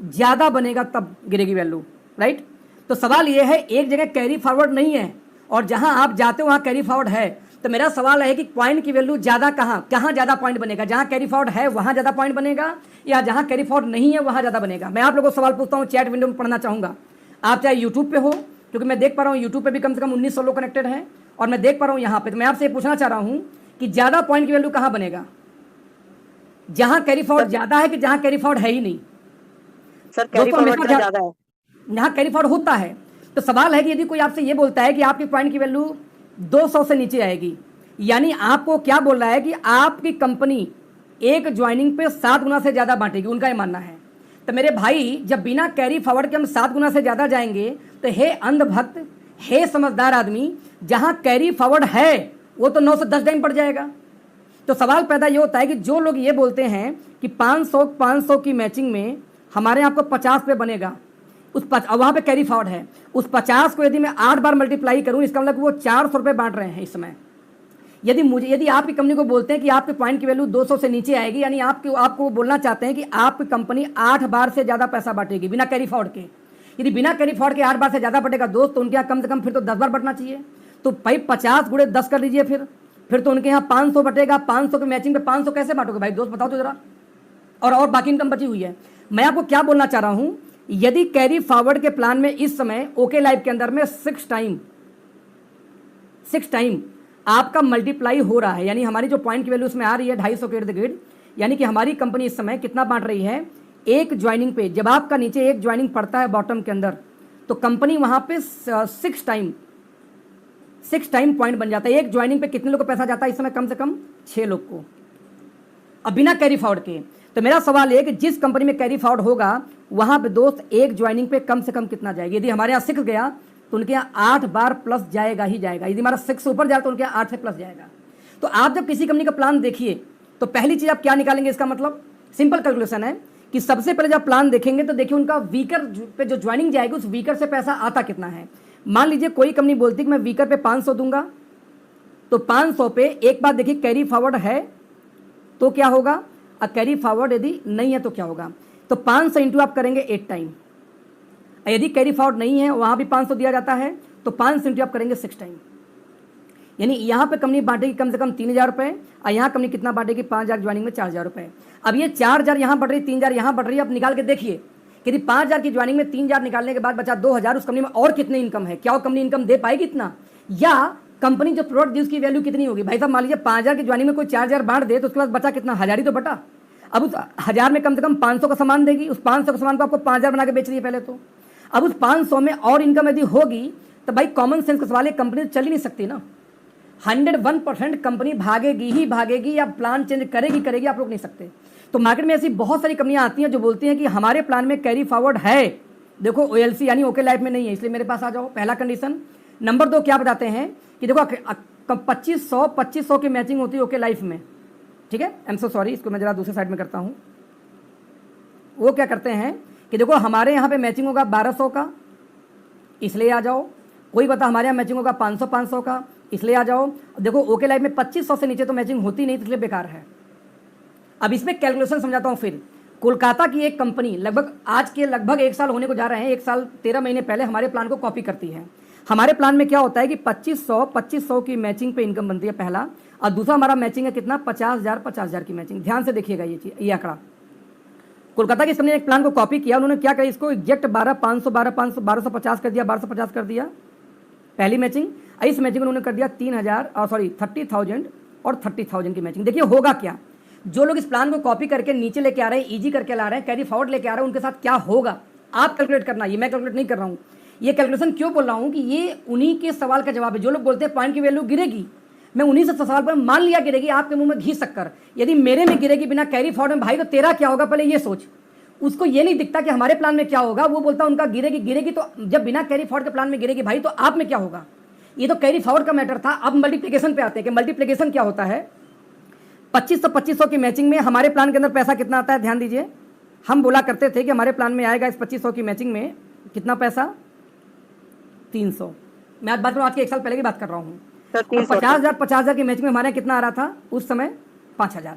ज़्यादा बनेगा तब गिरेगी वैल्यू, राइट। तो सवाल ये है, एक जगह कैरी फॉरवर्ड नहीं है और जहाँ आप जाते हो वहाँ कैरी फॉरवर्ड है। तो मेरा सवाल है कि पॉइंट की वैल्यू ज़्यादा कहाँ ज़्यादा पॉइंट बनेगा, जहाँ कैरी फॉरवर्ड है वहाँ ज़्यादा पॉइंट बनेगा या जहाँ कैरी फॉरवर्ड नहीं है वहाँ ज़्यादा बनेगा। मैं आप लोगों को सवाल पूछता हूँ, चैट विंडो में पढ़ना चाहूँगा। आप चाहे यूट्यूब पे हो, क्योंकि मैं देख पा रहा हूँ यूट्यूब पे भी कम से कम 1900 लोग कनेक्टेड हैं, और मैं देख पा रहा हूँ यहाँ पे। तो मैं आपसे पूछना चाह रहा हूँ कि ज़्यादा पॉइंट की वैल्यू कहाँ बनेगा, जहाँ कैरी फॉरवर्ड ज़्यादा है कि जहाँ कैरी फॉरवर्ड है ही नहीं? सर कैरी फॉरवर्ड ज़्यादा है, यहाँ कैरी फॉरवर्ड होता है। तो सवाल है कि यदि कोई आपसे ये बोलता है कि आपकी पॉइंट की वैल्यू 200 से नीचे आएगी, यानी आपको क्या बोल रहा है कि आपकी कंपनी एक ज्वाइनिंग पे 7 गुना से ज़्यादा बांटेगी, उनका ये मानना है। तो मेरे भाई, जब बिना कैरी फॉरवर्ड के हम 7 गुना से ज़्यादा जाएंगे तो हे अंधभक्त, हे समझदार आदमी, जहाँ कैरी फॉरवर्ड है वो तो 9 से 10 टाइम पड़ जाएगा। तो सवाल पैदा ये होता है कि जो लोग ये बोलते हैं कि 500 की मैचिंग में हमारे यहाँ आपको 50 पे बनेगा, वहाँ पे कैरी फॉरवर्ड है, उस 50 को यदि मैं 8 बार मल्टीप्लाई करूँ, इसका मतलब वो 400 रुपये बांट रहे हैं इस समय। यदि आपकी कंपनी को बोलते हैं कि आपके पॉइंट की वैल्यू 200 से नीचे आएगी, यानी आपको बोलना चाहते हैं कि आपकी कंपनी 8 बार से ज़्यादा पैसा बांटेगी बिना कैरी फॉरवर्ड के। यदि बिना कैरी फॉरवर्ड के 8 बार से ज़्यादा बटेगा दोस्त, तो उनके यहाँ कम से कम फिर तो 10 बार बटना चाहिए। तो भाई 50 गुणे 10 कर लीजिए, फिर तो उनके यहाँ 500 बटेगा। 500 की मैचिंग पे 500 कैसे बांटोगे भाई दोस्त, बताओ तो जरा। और बाकी इनकम बची हुई है। मैं आपको क्या बोलना चाह रहा हूँ, यदि कैरी फॉरवर्ड के प्लान में इस समय ओके लाइफ के अंदर में 6 टाइम आपका मल्टीप्लाई हो रहा है, यानी हमारी जो पॉइंट की वैल्यू उसमें आ रही है 250 के इर्द गिर्द, यानी कि हमारी कंपनी इस समय कितना बांट रही है एक ज्वाइनिंग पे। जब आपका नीचे एक ज्वाइनिंग पड़ता है बॉटम के अंदर, तो कंपनी वहाँ पे 6 टाइम पॉइंट बन जाता है। एक ज्वाइनिंग पे कितने लोग को पैसा जाता है इस समय? कम से कम 6 लोग को, अब बिना कैरी फॉरवर्ड के। तो मेरा सवाल है कि जिस कंपनी में कैरी फॉरवर्ड होगा वहाँ पे दोस्त एक ज्वाइनिंग पे कम से कम कितना जाएगा? यदि हमारे यहाँ 6 गया तो उनके यहाँ 8 बार प्लस जाएगा ही जाएगा। यदि हमारा 6 से ऊपर जाए तो उनके यहाँ 8 से प्लस जाएगा। तो आप जब किसी कंपनी का प्लान देखिए तो पहली चीज़ आप क्या निकालेंगे? इसका मतलब सिंपल कैलकुलेशन है कि सबसे पहले जब प्लान देखेंगे तो देखिए उनका वीकर पे जो ज्वाइनिंग जाएगी उस वीकर से पैसा आता कितना है। मान लीजिए कोई कंपनी बोलती है कि मैं वीकर पे 500 दूंगा, तो 500 पे एक बात देखिए, कैरी फॉरवर्ड है तो क्या होगा, और कैरी फॉरवर्ड यदि नहीं है तो क्या होगा। तो 500 इंटू आप करेंगे 8 टाइम। यदि कैरी फॉरवर्ड नहीं है वहाँ भी 500 दिया जाता है, तो 500 इंटू आप करेंगे 6 टाइम। यानी यहाँ पे कंपनी बांटेगी कम से कम 3000 रुपये, और यहाँ कंपनी कितना बांटेगी 5000 ज्वाइनिंग में 4000 रुपये। अब ये 4000 यहाँ बढ़ रही, 3000 यहाँ बढ़ रही है। अब निकाल के देखिए कि यदि 5000 की ज्वाइनिंग में 3000 निकालने के बाद बचा 2000, उस कंपनी में और कितनी इनकम है? क्या वो कंपनी इनकम दे पाएगी इतना? या कंपनी जो प्रोडक्ट दी उसकी वैल्यू कितनी होगी? भाई साहब मान लीजिए 5000 की ज्वाइनिंग में कोई 4000 बांट दे तो उसके बाद बचा कितना? 1000 ही तो बटा। अब उस 1000 में कम से कम 500 का सामान देगी, उस 500 का सामान को आपको 5000 बना के बेच रही है पहले तो। अब उस 500 में और इनकम यदि होगी तो भाई कॉमन सेंस का सवाल है, कंपनी तो चल ही नहीं सकती ना। 101% कंपनी भागेगी ही भागेगी, या प्लान चेंज करेगी, आप रोक नहीं सकते। तो मार्केट में ऐसी बहुत सारी कंपनियां आती हैं जो बोलती हैं कि हमारे प्लान में कैरी फॉरवर्ड है, देखो OLC यानी ओके लाइफ में नहीं है, इसलिए मेरे पास आ जाओ। पहला कंडीशन। नंबर 2 क्या बताते हैं कि देखो 2500 की मैचिंग होती है ओके लाइफ में, ठीक है। आई एम सो सॉरी, इसको मैं जरा दूसरे साइड में करता हूँ। वो क्या करते हैं कि देखो हमारे यहाँ पे मैचिंग होगा 1200 का, इसलिए आ जाओ। कोई बता हमारे यहाँ मैचिंग होगा 500 का, इसलिए आ जाओ। देखो ओके लाइफ में 2500 से नीचे तो मैचिंग होती नहीं, इसलिए बेकार है। अब इसमें कैलकुलेशन समझाता हूँ। फिर कोलकाता की एक कंपनी लगभग 1 साल होने को जा रहे हैं, 1 साल 13 महीने पहले हमारे प्लान को कॉपी करती है। हमारे प्लान में क्या होता है कि 2500 की मैचिंग पे इनकम बनती है पहला, और दूसरा हमारा मैचिंग है कितना 50,000 की मैचिंग। ध्यान से देखिएगा ये आंकड़ा। कोलकाता की कंपनी ने एक प्लान को कॉपी किया, उन्होंने क्या किया, इसको एग्जैक्ट 12,500 कर दिया, 1250 कर दिया पहली मैचिंग। इस मैचिंग में उन्होंने कर दिया 30,000 और 30,000 की मैचिंग। देखिए होगा क्या, जो लोग इस प्लान को कॉपी करके नीचे लेके आ रहे हैं, ईजी करके ला रहे हैं, कैरी फॉरवर्ड लेके आ रहे हैं, उनके साथ क्या होगा आप कैलकुलेट करना। ये मैं कैलकुलेट नहीं कर रहा हूँ, ये कैलकुलेशन क्यों बोल रहा हूँ कि ये उन्हीं के सवाल का जवाब है। जो लोग बोलते हैं पॉइंट की वैल्यू गिरेगी, मैं उन्हीं से सवाल पर मान लिया गिरेगी, आपके मुंह में घी शक्कर। यदि मेरे में गिरेगी बिना कैरी फॉरवर्ड में, भाई तो तेरा क्या होगा पहले ये सोच। उसको ये नहीं दिखता कि हमारे प्लान में क्या होगा, वो बोलता उनका गिरेगी। तो जब बिना कैरी फॉरवर्ड के प्लान में गिरेगी भाई, तो आप में क्या होगा। ये तो कैरी फॉरवर्ड का मैटर था। अब मल्टीप्लिकेशन पे आते हैं कि मल्टीप्लिकेशन क्या होता है। 2500 की मैचिंग में हमारे प्लान के अंदर पैसा कितना आता है, ध्यान दीजिए। हम बोला करते थे कि हमारे प्लान में आएगा इस 2500 की मैचिंग में कितना पैसा, 300। मैं आज बात कर रहा हूँ, आज के 1 साल पहले की बात कर रहा हूँ। 50,000 की मैचिंग में हमारे कितना आ रहा था उस समय, 5,000।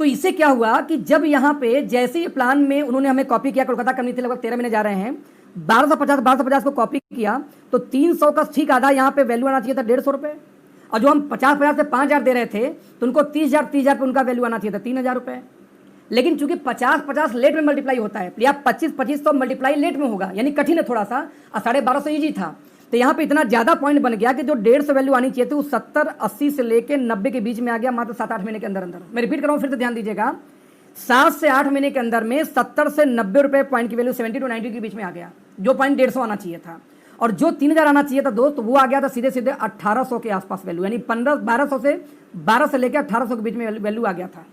तो इससे क्या हुआ कि जब यहाँ पे जैसे ही प्लान में उन्होंने हमें कॉपी किया, कोलकाता कंपनी थी, लगभग 13 महीने जा रहे हैं, 1250 को कॉपी किया, तो 300 का ठीक आधा यहाँ पे वैल्यू आना चाहिए था 150 रुपये। और जो हम 50,000 से 5,000 दे रहे थे, तो उनको 30,000 पे उनका वैल्यू आना चाहिए था 3,000 रुपये। लेकिन चूंकि 50 लेट में मल्टीप्लाई होता है, या 25 तो मल्टीप्लाई लेट में होगा, यानी कठिन है थोड़ा सा, और 1250 ईजी था। तो यहाँ पे इतना ज़्यादा पॉइंट बन गया कि जो 150 वैल्यू आनी चाहिए थी वो 70, 80 से लेके 90 के बीच में आ गया, मात्र 7-8 महीने के अंदर। मैं रिपीट कर रहा हूँ, फिर से ध्यान दीजिएगा। 7 से 8 महीने के अंदर में 70 से 90 रुपये पॉइंट की वैल्यू 70 to 90 के बीच में आ गया, जो पॉइंट 150 आना चाहिए था। और जो 3,000 आना चाहिए था दोस्त, वो आ गया था सीधे 1800 के आसपास वैल्यू, यानी 12 से लेकर 1800 के बीच में वैल्यू आ गया था।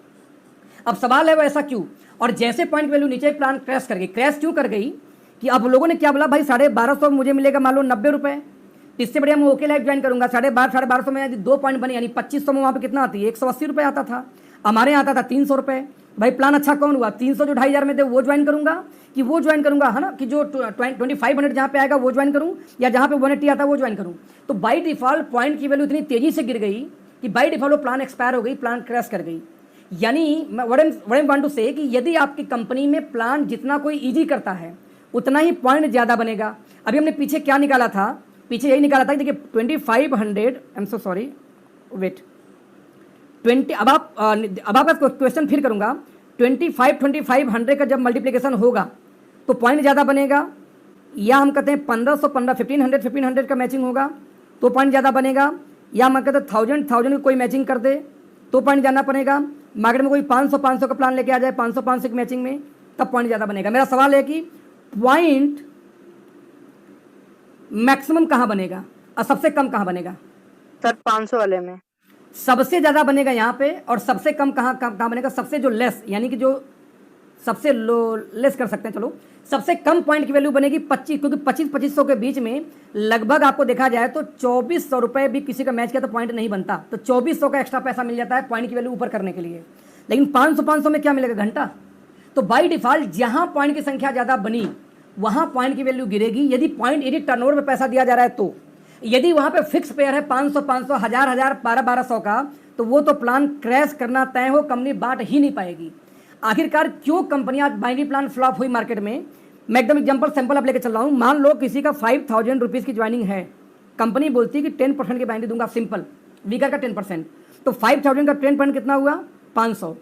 अब सवाल है वो ऐसा क्यों, और जैसे पॉइंट वैल्यू नीचे प्लान क्रैश कर गई, क्रैश क्यों कर गई कि अब लोगों ने क्या बोला, भाई 1250 मुझे मिलेगा मान लो 90 रुपये, इससे बढ़िया मैं ओके लाइफ ज्वाइन करूंगा। 1250 में यदि 2 पॉइंट बने, यानी 2500 में वहाँ पे कितना आती है, 180 रुपये आता था, हमारे यहाँ आता था 300 रुपये। भाई प्लान अच्छा कौन हुआ, 300 जो 2,500 में थे वो ज्वाइन करूंगा कि वो ज्वाइन करूंगा, है ना, कि जो 2500 जहाँ पे आएगा वो ज्वाइन करूँ, या जहाँ पे 180 आता है वो ज्वाइन करूँ। तो बाई डिफॉल्ट पॉइंट की वैल्यू इतनी तेजी से गिर गई कि बाई डिफॉल्ट वो प्लान एक्सपायर हो गई, प्लान क्रैश कर गई। यानी व्हाट आई वांट टू से कि यदि आपकी कंपनी में प्लान जितना कोई ईजी करता है उतना ही पॉइंट ज़्यादा बनेगा। अभी हमने पीछे क्या निकाला था, पीछे यही निकाला था कि देखिए 2500, I am so sorry, wait 20, अब आपका क्वेश्चन फिर करूंगा। 2500 का जब मल्टीप्लिकेशन होगा तो पॉइंट ज़्यादा बनेगा, या हम कहते हैं 1500 का मैचिंग होगा तो पॉइंट ज़्यादा बनेगा, या हम कहते हैं 1000 की कोई मैचिंग कर दे तो पॉइंट जाना पड़ेगा। मार्केट में कोई 500 का प्लान लेके आ जाए 500 की मैचिंग में, तब पॉइंट ज़्यादा बनेगा। मेरा सवाल है कि पॉइंट मैक्सिमम कहाँ बनेगा और सबसे कम कहाँ बनेगा। सर 500 वाले में सबसे ज़्यादा बनेगा यहाँ पे, और सबसे कम कहाँ बनेगा, सबसे जो लेस, यानी कि जो सबसे लो लेस कर सकते हैं, चलो सबसे कम पॉइंट की वैल्यू बनेगी 25, क्योंकि 2500 के बीच में लगभग आपको देखा जाए तो 2400 रुपये भी किसी का मैच किया तो पॉइंट नहीं बनता, तो 2400 का एक्स्ट्रा पैसा मिल जाता है पॉइंट की वैल्यू ऊपर करने के लिए। लेकिन 500 में क्या मिलेगा, घंटा। तो बाई डिफॉल्ट जहाँ पॉइंट की संख्या ज़्यादा बनी वहाँ पॉइंट की वैल्यू गिरेगी। यदि टर्नओवर पे पैसा दिया जा रहा है तो, यदि वहाँ पे फिक्स पेयर है 500, 1000, 1200 का, तो वो तो प्लान क्रैश करना तय हो, कंपनी बांट ही नहीं पाएगी। आखिरकार क्यों कंपनियां बाइनरी प्लान फ्लॉप हुई मार्केट में, मैं एकदम एग्जांपल सैंपल आप लेके चल रहा हूँ। मान लो किसी का 5,000 रुपीज़ की ज्वाइनिंग है, कंपनी बोलती है कि 10% की बाइनरी दूंगा, सिंपल वीकर का 10%, तो 5,000 का 10% कितना हुआ, 500।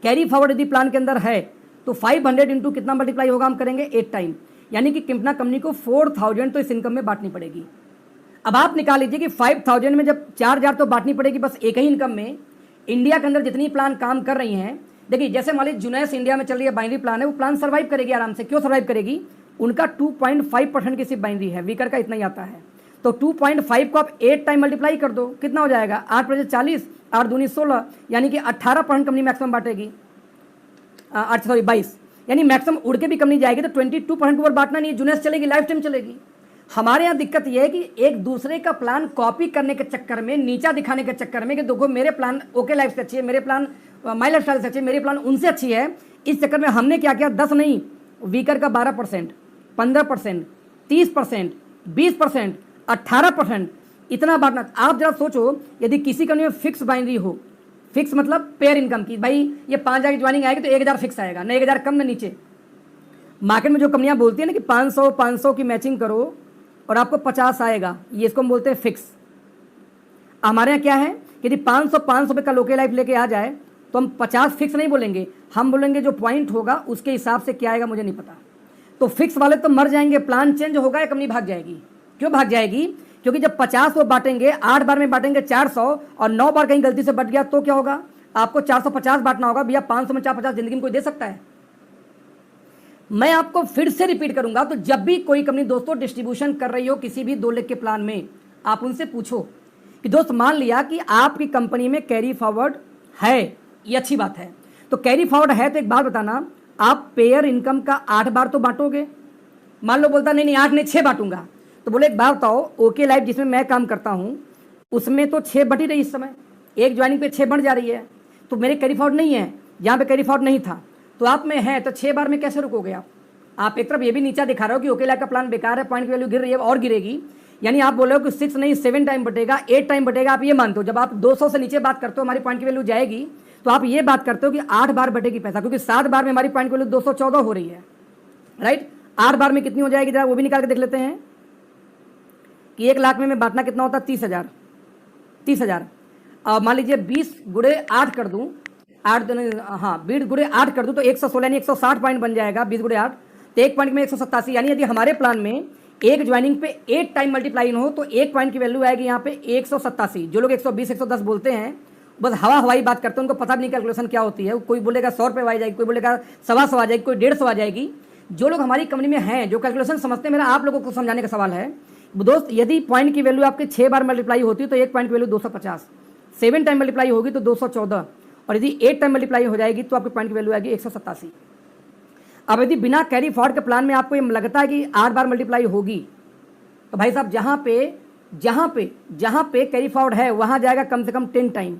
कैरी फॉरवर्ड यदि प्लान के अंदर है तो 500 इंटू कितना मल्टीप्लाई होगा, हम करेंगे 8 टाइम, यानी कि कितना कंपनी को 4,000 तो इस इनकम में बांटनी पड़ेगी। अब आप निकाल लीजिए कि 5,000 में जब 4,000 तो बांटनी पड़ेगी बस एक ही इनकम में। इंडिया के अंदर जितनी प्लान काम कर रही हैं, देखिए जैसे मान लीजिए जुनैस इंडिया में चल रही है बाइनरी प्लान है, वो प्लान सर्वाइव करेगी आराम से। क्यों सर्वाइव करेगी, उनका 2.5% की सिर्फ बाइनरी है, वीकर का इतना ही आता है। तो 2.5 को आप 8 टाइम मल्टीप्लाई कर दो, कितना हो जाएगा, 8 × 40, 8 दूनी 16, यानी कि 18% कंपनी मैक्सिमम बांटेगी, 22, यानी मैक्सिमम उड़ के भी कंपनी जाएगी तो 22% ऊपर बांटना नहीं है, जुनैस चलेगी, लाइफ टाइम चलेगी। हमारे यहाँ दिक्कत यह है कि एक दूसरे का प्लान कॉपी करने के चक्कर में, नीचा दिखाने के चक्कर में कि देखो मेरे प्लान ओके लाइफ से अच्छी है, मेरे प्लान माई लाइफ स्टाइल से अच्छी है, मेरे प्लान उनसे अच्छी है, इस चक्कर में हमने क्या किया, 10 नहीं, वीकर का 12%, 15%, 30%, 20%, 18%, इतना बांटना। आप जरा सोचो, यदि किसी कंपनी में फिक्स बाइनरी हो, फिक्स मतलब पेयर इनकम की, भाई ये 5,000 की ज्वाइनिंग आएगी तो 1,000 फिक्स आएगा, ना 1,000 कम ना नीचे। मार्केट में जो कंपनियां बोलती है ना कि 500 की मैचिंग करो और आपको 50 आएगा, ये इसको हम बोलते हैं फिक्स। हमारे यहाँ क्या है कि यदि 500 रुपये का लोकल लाइफ लेके आ जाए तो हम 50 फिक्स नहीं बोलेंगे, हम बोलेंगे जो पॉइंट होगा उसके हिसाब से क्या आएगा मुझे नहीं पता। तो फिक्स वाले तो मर जाएंगे, प्लान चेंज होगा या कंपनी भाग जाएगी। क्यों भाग जाएगी? क्योंकि जब 50 वो बांटेंगे, 8 बार में बांटेंगे 400 और 9 बार कहीं गलती से बट गया तो क्या होगा? आपको 450 बांटना होगा। भैया 500 में 450 जिंदगी में कोई दे सकता है? मैं आपको फिर से रिपीट करूंगा, तो जब भी कोई कंपनी दोस्तों डिस्ट्रीब्यूशन कर रही हो किसी भी 2 लाख के प्लान में, आप उनसे पूछो कि दोस्त मान लिया कि आपकी कंपनी में कैरी फॉरवर्ड है, ये अच्छी बात है, तो कैरी फॉरवर्ड है तो एक बात बताना, आप पेयर इनकम का 8 बार तो बांटोगे? मान लो बोलता नहीं 8 नहीं 6 बांटूंगा, तो बोले एक बात बताओ, ओके लाइफ जिसमें मैं काम करता हूं उसमें तो 6 बट ही रही इस समय, एक ज्वाइनिंग पे 6 बढ़ जा रही है, तो मेरे कैरी फॉरवर्ड नहीं है, जहाँ पे कैरी फॉरवर्ड नहीं था तो आप में है, तो 6 बार में कैसे रुकोगे आप एक तरफ ये भी नीचा दिखा रहे हो कि ओके लाइफ का प्लान बेकार है, पॉइंट की वैल्यू गिर रही है और गिरेगी, यानी आप बोल रहे हो कि 6 नहीं 7 टाइम बटेगा, 8 टाइम बटेगा। आप ये मानते हो जब आप 200 से नीचे बात करते हो हमारी पॉइंट की वैल्यू जाएगी, तो आप ये बात करते हो कि 8 बार बटेगी पैसा, क्योंकि 7 बार में हमारी पॉइंट की वैल्यू 214 हो रही है, राइट। 8 बार में कितनी हो जाएगी, जरा वो भी निकाल के देख लेते हैं कि 1 लाख में मैं बांटना कितना होता है? 30,000। और मान लीजिए 20 गुणे 8 कर दूं, 20 गुणे 8 कर दूं तो 116 यानी 160 पॉइंट बन जाएगा। 20 गुणे 8 तो 1 पॉइंट में 187, यानी यदि हमारे प्लान में एक ज्वाइनिंग पे 8 टाइम मल्टीप्लाई हो तो 1 पॉइंट की वैल्यू आएगी यहाँ पे 187। जो लोग 120 110 बोलते हैं बस हवाई बात करते हैं, उनको पता भी नहीं कैलकुलेशन क्या होती है। कोई बोलेगा 100 रुपये आ जाएगी, कोई बोलेगा 125 आ जाएगी, कोई 150 आ जाएगी। जो लोग हमारी कंपनी में हैं जो कैलकुलेशन समझते हैं, मेरा आप लोगों को समझाने का सवाल है दोस्त, यदि पॉइंट की वैल्यू आपके 6 बार मल्टीप्लाई होती है तो 1 पॉइंट की वैल्यू 250, 7 टाइम मल्टीप्लाई होगी तो 214, और यदि 8 टाइम मल्टीप्लाई हो जाएगी तो आपके पॉइंट की वैल्यू आएगी 187। अब यदि बिना कैरी फॉरवर्ड के प्लान में आपको ये लगता है कि 8 बार मल्टीप्लाई होगी, तो भाई साहब जहाँ पे कैरी फॉरवर्ड है वहाँ जाएगा कम से कम 10 टाइम।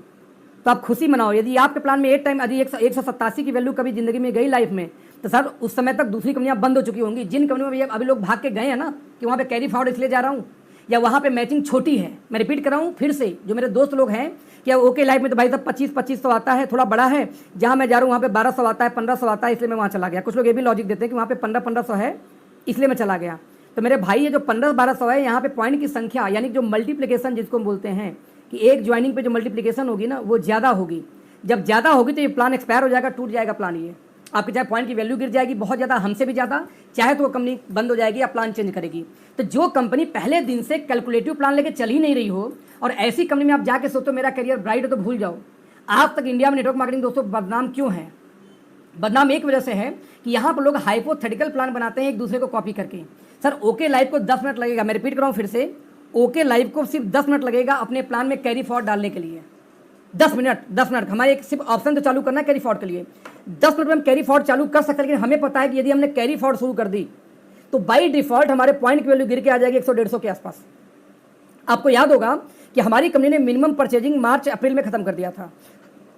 तो आप खुशी मनाओ, यदि आपके प्लान में 8 टाइम यदि 187 की वैल्यू कभी जिंदगी में गई लाइफ में, तो सर उस समय तक दूसरी कंपनियां बंद हो चुकी होंगी। जिन कंपनियों में अभी लोग भाग के गए हैं ना कि वहाँ पे कैरी फॉरवर्ड इसलिए जा रहा हूँ या वहाँ पे मैचिंग छोटी है, मैं रिपीट कर रहा हूँ फिर से, जो मेरे दोस्त लोग हैं कि ओके लाइफ में तो भाई साहब 2500 आता है, थोड़ा बड़ा है, जहाँ मैं जा रहा हूँ वहाँ पे 1200 आता है, 1500 आता है, इसलिए मैं वहाँ चला गया। कुछ लोग ये भी लॉजिक देते हैं कि वहाँ पे 1500 है इसलिए मैं चला गया। तो मेरे भाई ये जो 1500-1200 है, यहाँ पे पॉइंट की संख्या यानी जो मल्टीप्लीकेशन जिसको हम बोलते हैं कि एक ज्वाइनिंग पे जो मल्टीप्लीकेशन होगी ना वो ज़्यादा होगी। जब ज़्यादा होगी तो ये प्लान एक्सपायर हो जाएगा, टूट जाएगा प्लान। ये आपके चाहे पॉइंट की वैल्यू गिर जाएगी बहुत ज़्यादा, हमसे भी ज़्यादा, चाहे तो वो कंपनी बंद हो जाएगी या प्लान चेंज करेगी। तो जो कंपनी पहले दिन से कैलकुलेटिव प्लान लेके चल ही नहीं रही हो और ऐसी कंपनी में आप जाके सोचो मेरा करियर ब्राइट है, तो भूल जाओ। आज तक इंडिया में नेटवर्क मार्केटिंग दोस्तों बदनाम क्यों है? बदनाम एक वजह से है कि यहाँ पर लोग हाइपोथेटिकल प्लान बनाते हैं एक दूसरे को कॉपी करके। सर ओके लाइफ को 10 मिनट लगेगा, मैं रिपीट कर रहा हूँ फिर से, ओके लाइफ को सिर्फ 10 मिनट लगेगा अपने प्लान में कैरी फॉरवर्ड डालने के लिए। 10 मिनट हमारे एक सिर्फ ऑप्शन तो चालू करना है कैरी फॉरवर्ड के लिए। 10 मिनट में हम कैरी फॉरवर्ड चालू कर सकते हैं, लेकिन हमें पता है कि यदि हमने कैरी फॉरवर्ड शुरू कर दी तो बाई डिफॉल्ट हमारे पॉइंट की वैल्यू गिर के आ जाएगी 100-150 के आसपास। आपको याद होगा कि हमारी कंपनी ने मिनिमम परचेजिंग मार्च अप्रैल में खत्म कर दिया था।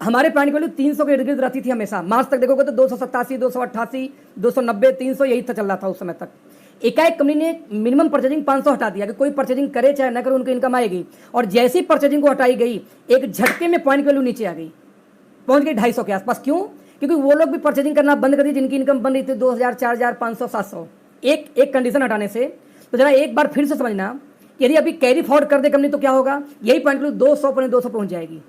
हमारे पॉइंट की वैल्यू 300 के इर्द गिर्द रहती थी हमेशा। मार्च तक देखोगे तो 287, 288, 290, 300 यही चल रहा था उस समय तक। एकाएक कंपनी ने मिनिमम परचेजिंग 500 हटा दिया कि कोई परचेजिंग करे चाहे ना करे उनकी इनकम आएगी, और जैसी परचेजिंग को हटाई गई एक झटके में पॉइंट की वैल्यू नीचे आ गई, पहुंच गई 250 के आसपास। क्यों? क्योंकि वो लोग भी परचेजिंग करना बंद कर दी जिनकी इनकम बन रही थी 2000, 4000, 500, 700। एक कंडीशन हटाने से। तो जरा एक बार फिर से समझना, यदि अभी कैरी फॉरवर्ड कर दे कंपनी तो क्या होगा, यही पॉइंट की 200 पहुंच जाएगी,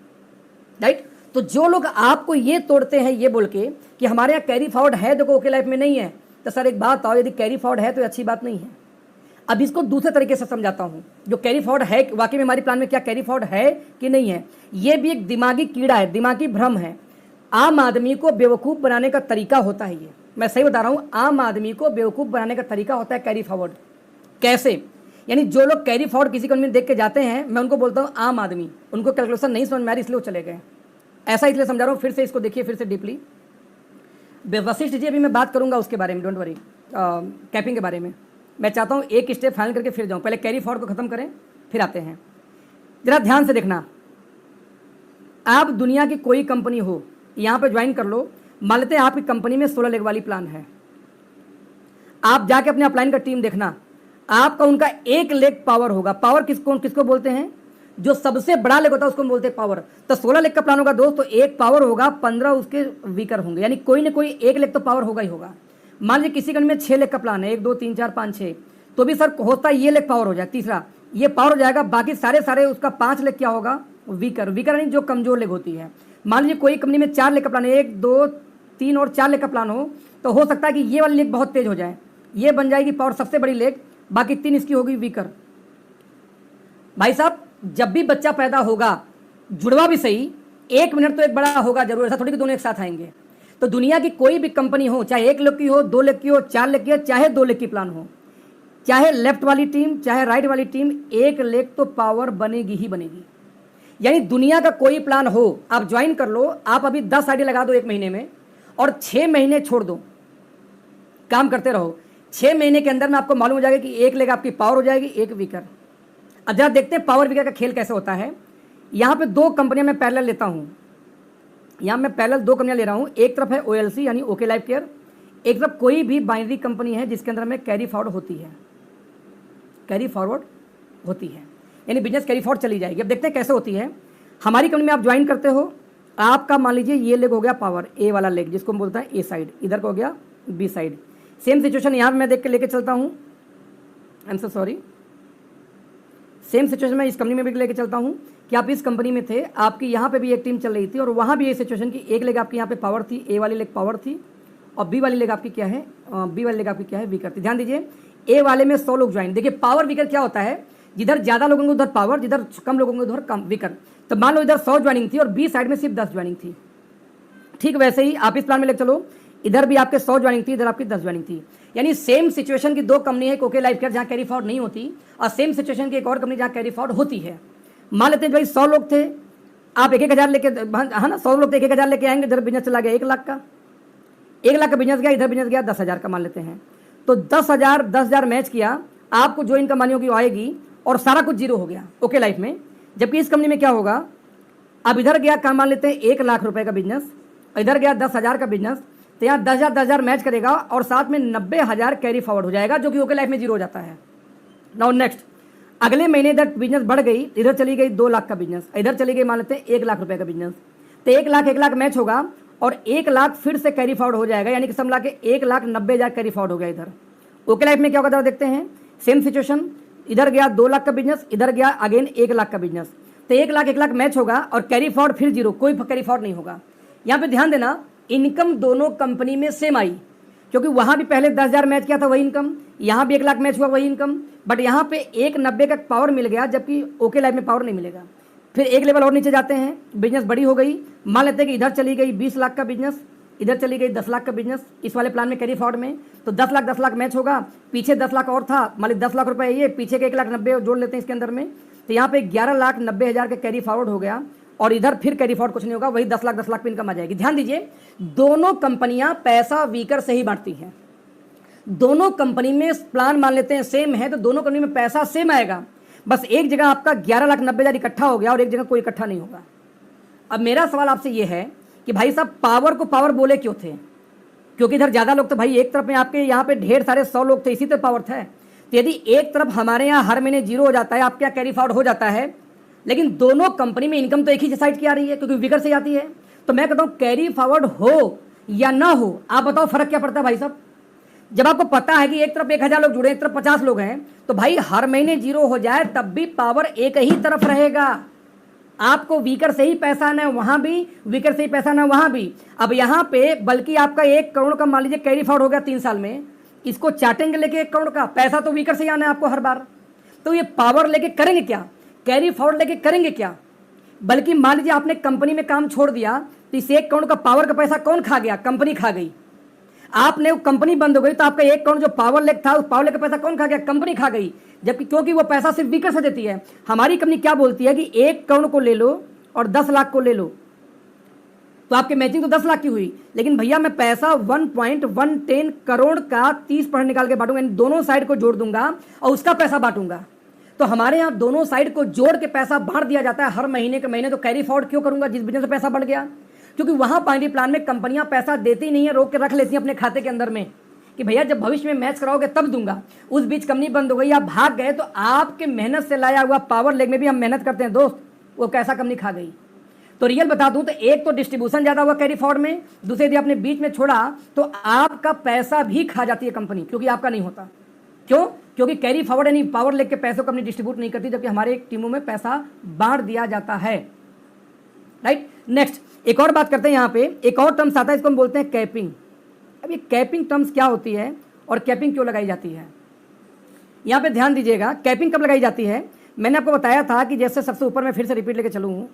राइट। तो जो लोग आपको ये तोड़ते हैं ये बोल के कि हमारे यहाँ कैरी फॉरवर्ड है देखो ओके लाइफ में नहीं है, तो सर एक बात आओ, यदि कैरी फॉरवर्ड है तो अच्छी बात नहीं है। अब इसको दूसरे तरीके से समझाता हूँ, जो कैरी फॉरवर्ड है वाकई में हमारी प्लान में क्या कैरी फॉरवर्ड है कि नहीं है, ये भी एक दिमागी कीड़ा है, दिमागी भ्रम है। आम आदमी को बेवकूफ़ बनाने का तरीका होता है ये, मैं सही बता रहा हूँ, आम आदमी को बेवकूफ़ बनाने का तरीका होता है कैरी फॉरवर्ड। कैसे? यानी जो लोग कैरी फॉरवर्ड किसी कंपनी में देख के जाते हैं, मैं उनको बोलता हूँ आम आदमी, उनको कैलकुलेशन नहीं समझ में आ रही इसलिए वो चले गए। ऐसा इसलिए समझा रहा हूँ, फिर से इसको देखिए फिर से डीपली। वशिष्ठ जी अभी मैं बात करूँगा उसके बारे में, डोंट वरी, कैपिंग के बारे में। मैं चाहता हूँ एक स्टेप फाइनल करके फिर जाऊँ, पहले कैरी फॉरवर्ड को ख़त्म करें फिर आते हैं। जरा ध्यान से देखना, आप दुनिया की कोई कंपनी हो यहाँ पे ज्वाइन कर लो, मान लेते हैं आपकी कंपनी में 16 लेग वाली प्लान है, आप जाके अपने अपलाइन का टीम देखना, आपका उनका 1 लेग पावर होगा। पावर किसको बोलते हैं? जो सबसे बड़ा लेग होता है उसको हम बोलते हैं पावर। तो 16 लेग का प्लान होगा दोस्त, तो एक पावर होगा, 15 उसके वीकर होंगे, यानी कोई ना कोई एक लेग तो पावर होगा ही होगा। मान लीजिए किसी कंपनी में 6 लेग का प्लान है, 1 2 3 4 5 6, तो भी सर होता है ये लेग पावर हो जाए, तीसरा ये पावर हो जाएगा, बाकी सारे उसका 5 लेग क्या होगा, वीकर। वीकर यानी जो कमजोर लेग होती है। मान लीजिए कोई कंपनी में 4 लेग का प्लान है, 1 2 3 और 4 लेग का प्लान हो, तो हो सकता है कि ये वाली लेग बहुत तेज हो जाए, ये बन जाएगी पावर सबसे बड़ी लेग, बाकी 3 इसकी होगी वीकर। भाई साहब जब भी बच्चा पैदा होगा, जुड़वा भी सही, 1 मिनट तो एक बड़ा होगा जरूर, ऐसा थोड़ी कि दोनों एक साथ आएंगे। तो दुनिया की कोई भी कंपनी हो, चाहे 1 लेग की हो, 2 लेग की हो, 4 लेग की हो, चाहे 2 लेग की प्लान हो, चाहे लेफ्ट वाली टीम चाहे राइट वाली टीम, 1 लेग तो पावर बनेगी ही बनेगी। यानी दुनिया का कोई प्लान हो, आप ज्वाइन कर लो, आप अभी 10 आईडी लगा दो 1 महीने में और 6 महीने छोड़ दो, काम करते रहो, 6 महीने के अंदर में आपको मालूम हो जाएगा कि 1 लेग आपकी पावर हो जाएगी, 1 वीकर। अब जरा देखते हैं पावर वीकर का खेल कैसे होता है। यहाँ पे 2 कंपनियां मैं पैरेलल लेता हूँ, यहाँ मैं पैरेलल 2 कंपनियां ले रहा हूँ। एक तरफ है OLC यानी ओके लाइफ केयर, एक तरफ कोई भी बाइनरी कंपनी है जिसके अंदर में कैरी फॉरवर्ड होती है, कैरी फॉरवर्ड होती है, यानी बिजनेस कैरी फॉरवर्ड चली जाएगी। अब देखते हैं कैसे होती है। हमारी कंपनी में आप ज्वाइन करते हो, आपका मान लीजिए ये लेग हो गया पावर, ए वाला लेग जिसको हम बोलते हैं ए साइड, इधर का हो गया बी साइड। सेम सिचुएशन यहाँ मैं देख के लेके चलता हूँ, आई am so sorry, same situation में इस कंपनी में भी लेके चलता हूँ कि आप इस कंपनी में थे, आपकी यहाँ पे भी एक टीम चल रही थी और वहाँ भी ये सिचुएशन की 1 लेग आपकी यहाँ पे पावर थी, ए वाली लेग पावर थी और बी वाली लेग आपकी क्या है, बी वाली लेग आपकी क्या है, वीकर थी। ध्यान दीजिए ए वाले में 100 लोग ज्वाइन। देखिए पावर वीकर क्या होता है, जिधर ज़्यादा लोगों को उधर पावर, जिधर कम लोगों को उधर कम वीकर। तो मान लो इधर 100 ज्वाइनिंग थी और बी साइड में सिर्फ 10 ज्वाइनिंग थी। ठीक वैसे ही आप इस प्लान में ले चलो, इधर भी आपके 100 ज्वाइनिंग थी, इधर आपकी 10 ज्वाइनिंग थी। यानी सेम सिचुएशन की 2 कंपनी है, ओके लाइफ केयर जहाँ कैरी फॉरवर्ड नहीं होती, और सेम सिचुएशन की एक और कंपनी जहाँ कैरी फॉरवर्ड होती है। मान लेते हैं भाई 100 लोग थे, आप 1-1 हज़ार लेके, है ना, 100 लोग थे 1-1 हज़ार लेके आएंगे, इधर बिजनेस चला गया 1 लाख का, 1 लाख का बिजनेस गया, इधर बिजनेस गया 10,000 का मान लेते हैं। तो 10,000 मैच किया, आपको जो इनकम आनी होगी वो आएगी और सारा कुछ जीरो हो गया ओके लाइफ में। जबकि इस कंपनी में क्या होगा, अब इधर गया काम मान लेते हैं 1 लाख रुपए का बिजनेस, इधर गया 10,000 का बिजनेस, तो यहाँ 10,000 मैच करेगा और साथ में 90,000 कैरी फॉरवर्ड हो जाएगा, जो कि ओके लाइफ में जीरो हो जाता है। नाउ नेक्स्ट, अगले महीने इधर बिजनेस बढ़ गई, इधर चली गई 2 लाख का बिजनेस, इधर चली गई मान लेते हैं 1 लाख रुपए का बिजनेस, तो 1 लाख मैच होगा और 1 लाख फिर से कैरी फॉरवर्ड हो जाएगा, यानी कि सब मिला के 1,90,000 कैरी फॉरवर्ड हो गया इधर। ओके लाइफ में क्या होगा देखते हैं, सेम सिचुएशन, इधर गया 2 लाख का बिजनेस, इधर गया अगेन 1 लाख का बिजनेस, तो 1 लाख मैच होगा और कैरी फॉरवर्ड फिर जीरो, कोई कैरी फॉरवर्ड नहीं होगा। यहाँ पे ध्यान देना, इनकम दोनों कंपनी में सेम आई, क्योंकि वहाँ भी पहले 10,000 मैच किया था वही इनकम, यहाँ भी 1 लाख मैच हुआ वही इनकम, बट यहाँ पे 1,90 का पावर मिल गया, जबकि ओके लाइफ में पावर नहीं मिलेगा। फिर एक लेवल और नीचे जाते हैं, बिजनेस बड़ी हो गई, मान लेते हैं कि इधर चली गई 20 लाख का बिजनेस, इधर चली गई 10 लाख का बिजनेस, इस वाले प्लान में कैरी फॉरवर्ड में, तो 10 लाख मैच होगा, पीछे 10 लाख और था, मान लीजिए 10 लाख रुपए ये, पीछे के 1,90,000 जोड़ लेते हैं इसके अंदर में, तो यहाँ पे 11,90,000 का कैरी फॉरवर्ड हो गया और इधर फिर कैरी फॉरवर्ड कुछ नहीं होगा, वही 10 लाख पे इनकम आ जाएगी। ध्यान दीजिए, दोनों कंपनियां पैसा वीकर से ही बांटती हैं, दोनों कंपनी में प्लान मान लेते हैं सेम है, तो दोनों कंपनी में पैसा सेम आएगा, बस एक जगह आपका 11,90,000 इकट्ठा हो गया और एक जगह कोई इकट्ठा नहीं होगा। अब मेरा सवाल आपसे ये है कि भाई साहब पावर को पावर बोले क्यों थे, क्योंकि इधर ज़्यादा लोग तो भाई एक तरफ में आपके यहाँ पे ढेर सारे 100 लोग थे, इसी तरह पावर था। तो यदि एक तरफ हमारे यहाँ हर महीने जीरो हो जाता है, आपके यहाँ कैरी फॉरवर्ड हो जाता है, लेकिन दोनों कंपनी में इनकम तो एक ही साइड की आ रही है क्योंकि विकर से आती है, तो मैं कहता हूँ कैरी फॉरवर्ड हो या ना हो, आप बताओ फर्क क्या पड़ता है भाई साहब। जब आपको पता है कि एक तरफ 1,000 लोग जुड़े, एक तरफ 50 लोग हैं, तो भाई हर महीने जीरो हो जाए तब भी पावर एक ही तरफ रहेगा, आपको वीकर से ही पैसा आना है, वहां भी वीकर से ही पैसा आना है, वहां भी। अब यहाँ पे बल्कि आपका 1 करोड़ का मान लीजिए कैरी फॉरवर्ड हो गया 3 साल में, इसको चाटेंगे लेके 1 करोड़ का पैसा तो वीकर से ही आना है आपको हर बार। तो ये पावर लेके करेंगे क्या, कैरी फॉरवर्ड लेके करेंगे क्या, बल्कि मान लीजिए आपने कंपनी में काम छोड़ दिया, तो इस 1 करोड़ का पावर का पैसा कौन खा गया, कंपनी खा गई। आपने वो कंपनी बंद हो गई तो आपका 1 करोड़ जो पावर लेग था, उस पावर लेग का पैसा कौन खा गया, कंपनी खा गई, जबकि क्योंकि वो पैसा सिर्फ वीकर से देती है। हमारी कंपनी क्या बोलती है कि 1 करोड़ को ले लो और 10 लाख को ले लो, तो आपकी मैचिंग तो 10 लाख की हुई, लेकिन भैया मैं पैसा 1.110 करोड़ का 30% निकाल के बांटूंगा, दोनों साइड को जोड़ दूंगा और उसका पैसा बांटूंगा। तो हमारे यहाँ दोनों साइड को जोड़ के पैसा बांट दिया जाता है हर महीने के महीने। तो कैरी फॉरवर्ड क्यों करूंगा जिस बिजनेस से पैसा बढ़ गया, क्योंकि वहां बाइनरी प्लान में कंपनियां पैसा देती नहीं है, रोक के रख लेती हैं अपने खाते के अंदर में, कि भैया जब भविष्य में मैच कराओगे तब दूंगा, उस बीच कंपनी बंद हो गई, आप भाग गए, तो आपके मेहनत से लाया हुआ पावर लेग में भी हम मेहनत करते हैं दोस्त, वो कैसा कंपनी खा गई। तो रियल बता दूं तो एक तो डिस्ट्रीब्यूशन ज़्यादा हुआ कैरी फॉरवर्ड में, दूसरे यदि आपने बीच में छोड़ा तो आपका पैसा भी खा जाती है कंपनी, क्योंकि आपका नहीं होता। क्यों? क्योंकि कैरी फॉरवर्ड यानी पावर लेग के पैसों को अपनी डिस्ट्रीब्यूट नहीं करती, जबकि हमारे टीमों में पैसा बांट दिया जाता है। राइट, नेक्स्ट एक और बात करते हैं। यहाँ पे एक और टर्म्स आता है, इसको हम बोलते हैं कैपिंग। अब ये कैपिंग टर्म्स क्या होती है और कैपिंग क्यों लगाई जाती है, यहाँ पे ध्यान दीजिएगा। कैपिंग कब लगाई जाती है? मैंने आपको बताया था कि जैसे सबसे ऊपर मैं फिर से रिपीट लेके चलूँ,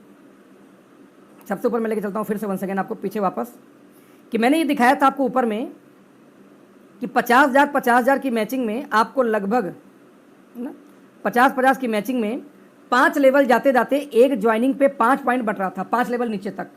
सबसे ऊपर मैं लेके चलता हूँ फिर से 1 सेकेंड आपको पीछे वापस, कि मैंने ये दिखाया था आपको ऊपर में कि 50,000 की मैचिंग में आपको लगभग ना 50 की मैचिंग में 5 लेवल जाते जाते एक ज्वाइनिंग पे 5 पॉइंट बट रहा था, 5 लेवल नीचे तक।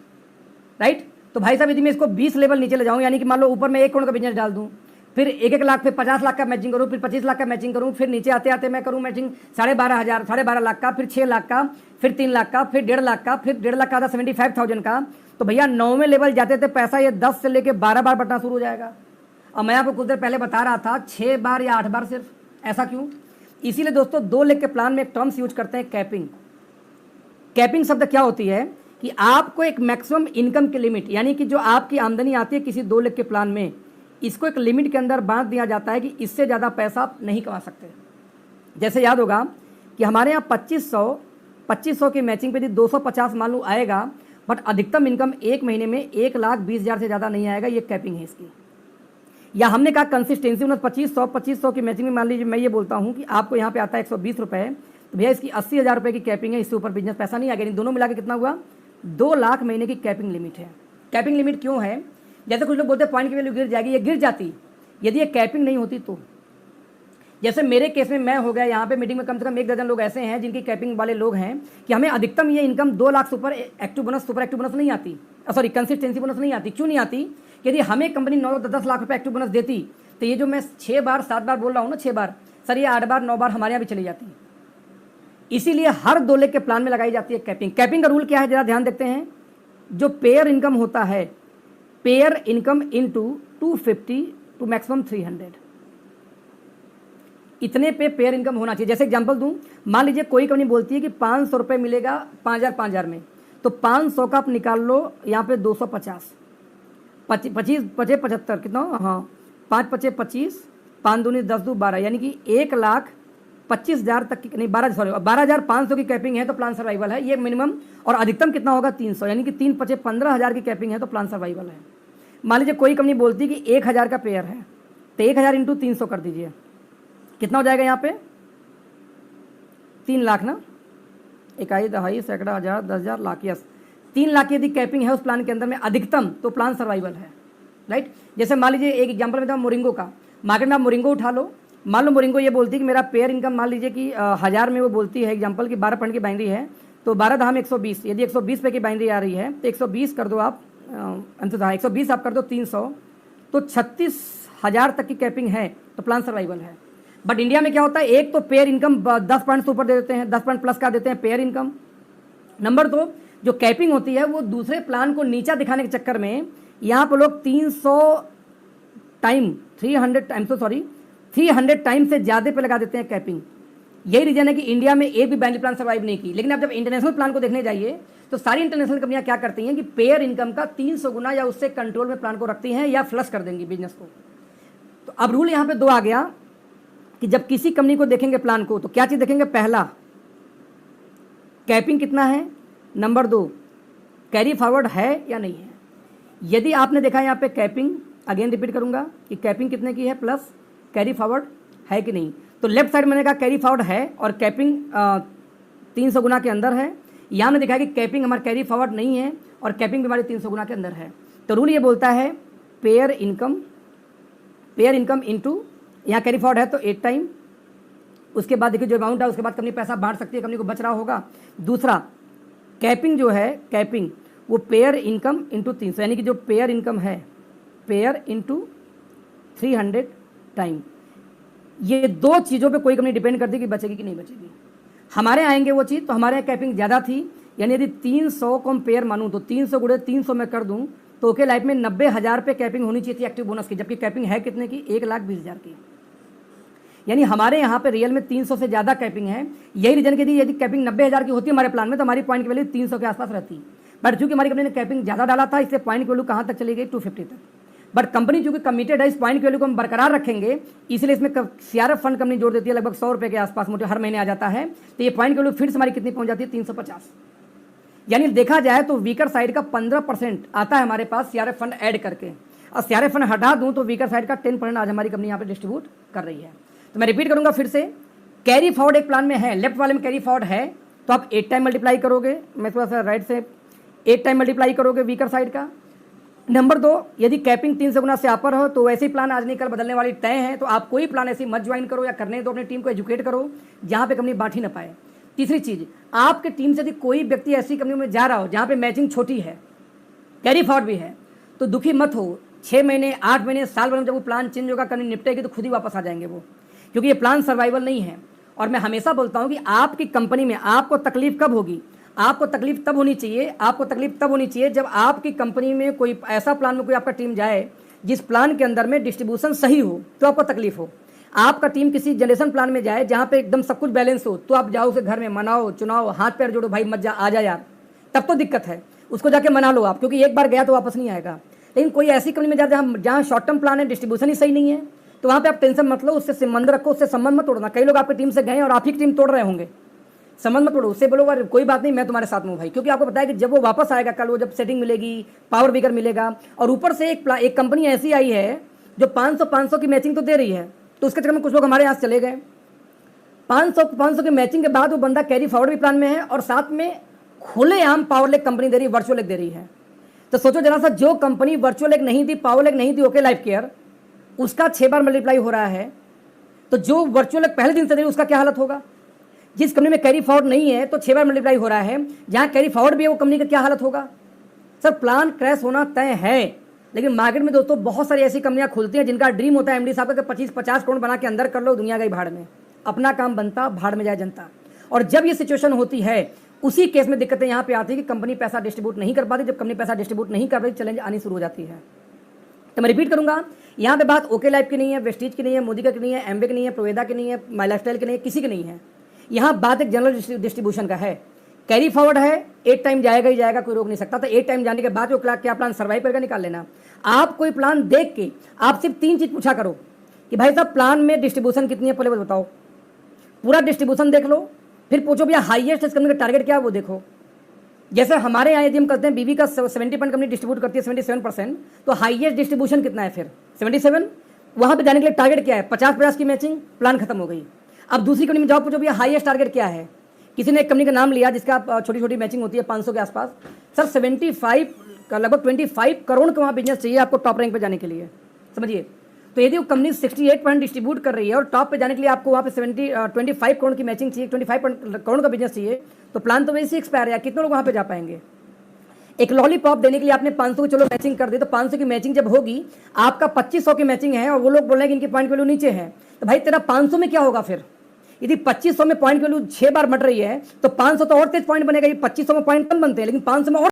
राइट, तो भाई साहब यदि मैं इसको 20 लेवल नीचे ले जाऊँ, यानी कि मान लो ऊपर मैं 1 करोड़ का बिजनेस डाल दूँ, फिर 1 लाख, फिर 50 लाख का मैचिंग करूँ, फिर 25 लाख का मैचिंग करूँ, फिर नीचे आते आते मैं करूँ मैचिंग 12,500 लाख का, फिर 6 लाख का, फिर 3 लाख का, फिर 1.5 लाख का, फिर 1.5 लाख का आधा 75,000 का, तो भैया 9वें लेवल जाते थे पैसा ये 10 से लेके 12 बार बटना शुरू हो जाएगा। और मैं आपको कुछ देर पहले बता रहा था 6 बार या 8 बार सिर्फ। ऐसा क्यों? इसीलिए दोस्तों 2 लेग के प्लान में एक टर्म्स यूज करते हैं कैपिंग। कैपिंग शब्द क्या होती है कि आपको एक मैक्सिमम इनकम की लिमिट, यानी कि जो आपकी आमदनी आती है किसी 2 लेग के प्लान में, इसको एक लिमिट के अंदर बांट दिया जाता है कि इससे ज़्यादा पैसा आप नहीं कमा सकते। जैसे याद होगा कि हमारे यहाँ 2500 की मैचिंग पे यदि 250 मान लो आएगा, बट अधिकतम इनकम एक महीने में 1,20,000 से ज़्यादा नहीं आएगा, ये कैपिंग है इसकी। या हमने कहा कंसिस्टेंसी 2500 की मैचिंग में मान लीजिए मैं ये बोलता हूँ कि आपको यहाँ पे आता है 120 रुपये, तो भैया इसकी 80,000 रुपये की कैपिंग है, इससे ऊपर बिजनेस पैसा नहीं आ गया। दोनों मिला के कितना हुआ? 2 लाख महीने की कैपिंग लिमिट है। कैपिंग लिमिट क्यों है? जैसे कुछ लोग बोलते हैं पॉइंट की वैल्यू गिर जाएगी, ये गिर जाती यदि ये कैपिंग नहीं होती तो। जैसे मेरे केस में मैं हो गया, यहाँ पे मीटिंग में कम से कम 1 दर्जन लोग ऐसे हैं जिनकी कैपिंग वाले लोग हैं कि हमें अधिकतम ये income 2 lakh super active bonus नहीं आती, सॉरी कंसिस्टेंसी बोनस नहीं आती। क्यों नहीं आती? यदि हमें कंपनी 9-10 लाख रुपये एक्टिव बोनस देती तो ये जो मैं 6 बार 7 बार बोल रहा हूँ ना, 6 बार सर, ये 8 बार 9 बार हमारे यहाँ भी चली जाती। इसीलिए हर 2 लेग के प्लान में लगाई जाती है कैपिंग। कैपिंग का रूल क्या है जरा ध्यान देखते हैं। जो पेयर इनकम होता है, per income into 250 to maximum 300, इतने पे पेयर इनकम होना चाहिए। जैसे एग्जांपल दूं, मान लीजिए कोई कंपनी बोलती है कि 500 रुपये मिलेगा 5,000 में, तो 500 का आप निकाल लो यहाँ पे 250, 25 पचे 75 कितना, हाँ 5 पचे 25, 5 दूनी 10 दू 12, यानी कि 1,25,000 तक की, नहीं 12,500 की कैपिंग है तो प्लान सर्वाइवल है ये मिनिमम। और अधिकतम कितना होगा? 300, यानी कि 3 पचे 15,000 की कैपिंग है तो प्लान सर्वाइवल है। मान लीजिए कोई कंपनी बोलती है कि 1,000 का पेयर है, तो 1,000 इंटू 300 कर दीजिए, कितना हो जाएगा यहाँ पे? 3 लाख ना, 1 दहाई सैकड़ा हज़ार 10,000 लाख, यस 3 लाख यदि कैपिंग है उस प्लान के अंदर में अधिकतम, तो प्लान सर्वाइवल है। राइट, जैसे मान लीजिए एक एग्जांपल में था मोरिंगो का, मार्केट में आप मोरिंगो उठा लो, मान लो मोरिंगो ये बोलती है कि मेरा पेयर इनकम मान लीजिए कि 1000 में वो बोलती है एग्जांपल कि 12 पॉइंट की बाइनरी है, तो 12 धाम 120, यदि 120 पे की बाइनरी आ रही है तो 120 कर दो आप, अंततः 120 आप कर दो 300, तो 36,000 तक की कैपिंग है तो प्लान सर्वाइवल है। बट इंडिया में क्या होता है, एक तो पेयर इनकम 10 पॉइंट से ऊपर दे देते हैं, 10 पॉइंट प्लस का देते हैं पेयर इनकम। नंबर 2, जो कैपिंग होती है वो दूसरे प्लान को नीचा दिखाने के चक्कर में यहाँ पर लोग 300 टाइम से ज़्यादा पे लगा देते हैं कैपिंग। यही रीजन है कि इंडिया में एक भी बाइनरी प्लान सर्वाइव नहीं की। लेकिन आप जब इंटरनेशनल प्लान को देखने जाइए तो सारी इंटरनेशनल कंपनियां क्या करती हैं कि पेयर इनकम का 300 गुना या उससे कंट्रोल में प्लान को रखती हैं या फ्लश कर देंगी बिजनेस को। तो अब रूल यहाँ पे 2 आ गया कि जब किसी कंपनी को देखेंगे प्लान को तो क्या चीज़ देखेंगे? पहला, कैपिंग कितना है, नंबर 2 कैरी फॉरवर्ड है या नहीं है। यदि आपने देखा यहाँ पे कैपिंग, अगेन रिपीट करूँगा कि कैपिंग कितने की है प्लस कैरी फॉरवर्ड है कि नहीं, तो लेफ्ट साइड मैंने कहा कैरी फॉरवर्ड है और कैपिंग 300 गुना के अंदर है। यहाँ ने दिखाया कि कैपिंग हमारा कैरी फॉरवर्ड नहीं है और कैपिंग भी हमारी 300 गुना के अंदर है। तो रूल ये बोलता है पेयर इनकम इनटू, यहाँ कैरी फॉरवर्ड है तो 8 टाइम, उसके बाद देखिए जो अमाउंट है उसके बाद कंपनी पैसा बांट सकती है, कंपनी को बच रहा होगा। दूसरा, कैपिंग जो है, कैपिंग वो पेयर इनकम इंटू 300, यानी कि जो पेयर इनकम है पेयर इंटू 300 टाइम। ये 2 चीज़ों पे कोई कंपनी डिपेंड करती है कि बचेगी कि नहीं बचेगी। हमारे आएंगे वो चीज़, तो हमारे यहाँ कैपिंग ज़्यादा थी, यानी यदि 300 को हम पेयर मानूँ तो 300 गुणे 300 में कर दूँ तो ओके लाइफ में 90,000 पे कैपिंग होनी चाहिए थी एक्टिव बोनस की, जबकि कैपिंग है कितने की? 1,20,000 की। यानी हमारे यहाँ पे रियल में 300 से ज़्यादा कैपिंग है। यही रीजन की थी, यदि कैपिंग 90,000 की होती हमारे प्लान में तो हमारी पॉइंट की वैल्यू 300 के आसपास रहती। बट चूंकि हमारी कंपनी ने कैपिंग ज़्यादा डाला था, इससे पॉइंट की वैल्यू कहाँ तक चली गई? 250 तक। बट कंपनी चूंकि कमिटेड है इस पॉइंट की वैल्यू को हम बरकरार रखेंगे, इसलिए इसमें सीआरएफ फंड कंपनी जोड़ देती है, लगभग 100 रुपये के आसपास मुझे हर महीने आ जाता है। तो ये पॉइंट की वैल्यू फिर से हमारी कितनी पहुंच जाती है? 350। यानी देखा जाए तो वीकर साइड का 15% आता है हमारे पास सीआरएफ फंड ऐड करके, और सीआरएफ फंड हटा दूं तो वीकर साइड का 10% आज हमारी कंपनी यहाँ पे डिस्ट्रीब्यूट कर रही है। तो मैं रिपीट करूंगा फिर से, कैरी फॉरवर्ड एक प्लान में है, लेफ्ट वाले में कैरी फॉरवर्ड है तो आप 8 टाइम मल्टीप्लाई करोगे, मैं थोड़ा सा राइट से 8 टाइम मल्टीप्लाई करोगे वीकर साइड का। नंबर 2, यदि कैपिंग 300 गुना से अपर हो तो वैसे ही प्लान आज नहीं कल बदलने वाली तय है, तो आप कोई प्लान ऐसी मत ज्वाइन करो या करने दो, अपनी टीम को एजुकेट करो जहाँ पे कंपनी बांट ही ना पाए। तीसरी चीज़, आपके टीम से यदि कोई व्यक्ति ऐसी कंपनी में जा रहा हो जहाँ पे मैचिंग छोटी है, कैरी फॉरवर्ड भी है, तो दुखी मत हो। 6 महीने 8 महीने साल भर में जब वो प्लान चेंज होगा, कंपनी निपटेगी तो खुद ही वापस आ जाएंगे वो, क्योंकि ये प्लान सर्वाइवल नहीं है। और मैं हमेशा बोलता हूँ कि आपकी कंपनी में आपको तकलीफ कब होगी? आपको तकलीफ तब होनी चाहिए जब आपकी कंपनी में कोई ऐसा प्लान में कोई आपका टीम जाए जिस प्लान के अंदर में डिस्ट्रीब्यूशन सही हो, तो आपको तकलीफ हो। आपका टीम किसी जनरेशन प्लान में जाए जहाँ पे एकदम सब कुछ बैलेंस हो, तो आप जाओ उसे घर में मनाओ, चुनाओ, हाथ पैर जोड़ो, भाई मत जा, आ जा यार, तब तो दिक्कत है। उसको जाके मना लो आप, क्योंकि एक बार गया तो वापस नहीं आएगा। लेकिन कोई ऐसी कंपनी में जाए जहाँ शॉर्ट टर्म प्लान है, डिस्ट्रीब्यूशन ही सही नहीं है, तो वहाँ पे आप टेंशन मत लो, उससे संबंध रखो, उससे संबंध मत तोड़ना। कई लोग आपकी टीम से गए और आप ही की टीम तोड़ रहे होंगे, संबंध मत तोड़ो, उससे बोलो यार कोई बात नहीं, मैं तुम्हारे साथ में हूँ भाई, क्योंकि आपको पता है कि जब वो वापस आएगा कल, वो जब सेटिंग मिलेगी, पावर वीकर मिलेगा, और ऊपर से एक कंपनी ऐसी आई है जो 500 की मैचिंग तो दे रही है, तो उसके चक्कर में कुछ लोग हमारे यहाँ से चले गए। 500 की मैचिंग के बाद वो बंदा कैरी फॉरवर्ड भी प्लान में है और साथ में खुलेआम पावर लेक कंपनी दे रही है, वर्चुअल लेक दे रही है। तो सोचो जरा सा, जो कंपनी वर्चुअल लेक नहीं दी, पावर लेक नहीं दी ओके लाइफ केयर, उसका 6 बार मल्टीप्लाई हो रहा है, तो जो वर्चुअल लेक पहले दिन से दे रही उसका क्या हालत होगा? जिस कंपनी में कैरी फॉरवर्ड नहीं है तो 6 बार मल्टीप्लाई हो रहा है, जहाँ कैरी फॉरवर्ड भी है वो कंपनी का क्या हालत होगा? सर प्लान क्रैश होना तय है, लेकिन मार्केट में दोस्तों बहुत सारी ऐसी कंपनियां खुलती हैं जिनका ड्रीम होता है एमडी साहब का कि 25-50 करोड़ बना के अंदर कर लो, दुनिया गई भाड़ में, अपना काम बनता, भाड़ में जाए जनता। और जब ये सिचुएशन होती है, उसी केस में दिक्कतें यहाँ पे आती है कि कंपनी पैसा डिस्ट्रीब्यूट नहीं कर पाती। जब कंपनी पैसा डिस्ट्रीब्यूट नहीं कर पाती, चैलेंज आनी शुरू हो जाती है। तो मैं रिपीट करूंगा, यहाँ पे बात ओके लाइफ की नहीं है, वेस्टीज की नहीं है, मोदी की नहीं है, एमवे की नहीं है, प्रोवेदा की नहीं है, माई लाइफस्टाइल की नहीं है, किसी की नहीं है। यहाँ बात एक जनरल डिस्ट्रीब्यूशन का है। कैरी फॉरवर्ड है, 8 टाइम जाएगा ही जाएगा, कोई रोक नहीं सकता। तो 8 टाइम जाने के बाद जो क्या प्लान सर्वाइव करेगा निकाल लेना। आप कोई प्लान देख के आप सिर्फ 3 चीज पूछा करो कि भाई साहब प्लान में डिस्ट्रीब्यूशन कितनी है, पहले बताओ, पूरा डिस्ट्रीब्यूशन देख लो, फिर पूछो भैया हाईएस्ट इस कंपनी का टारगेट क्या है वो देखो। जैसे हमारे यहाँ यदि हम करते हैं बीवी का 70% कंपनी डिस्ट्रीब्यूट करती है 77%, तो हाईएस्ट डिस्ट्रीब्यूशन कितना है फिर 77। वहाँ पे जाने के लिए टारगेट क्या है? 50-50 की मैचिंग, प्लान खत्म हो गई। अब दूसरी कंपनी में जाओ, पूछो भैया हाईएस्ट टारगेट क्या है। किसी ने एक कंपनी का नाम लिया जिसका छोटी छोटी मैचिंग होती है 500 के आसपास, सर 75 का लगभग 25 करोड़ का वहाँ बिजनेस चाहिए आपको टॉप रैंक पे जाने के लिए, समझिए। तो यदि वो कंपनी 68% डिस्ट्रीब्यूट कर रही है और टॉप पे जाने के लिए आपको वहाँ पे 25 करोड़ की मैचिंग चाहिए, 25 करोड़ का बिजनेस चाहिए, तो प्लान तो वैसे ही एक्सपायर है, कितने लोग वहाँ पे जा पाएंगे? एक लॉलीपॉप देने के लिए आपने 500 की चलो मैचिंग कर दी, तो 500 की मैचिंग जब होगी, आपका 2500 की मैचिंग है और वो लोग बोल रहे हैं कि इनकी पॉइंट वैल्यू नीचे है, तो भाई तेरा 500 में क्या होगा फिर? यदि 2500 में पॉइंट वैल्यू 6 बार मट रही है तो 500 तो और तेज पॉइंट बनेगा। ये 2500 में पॉइंट कम बनते हैं, लेकिन 500 में और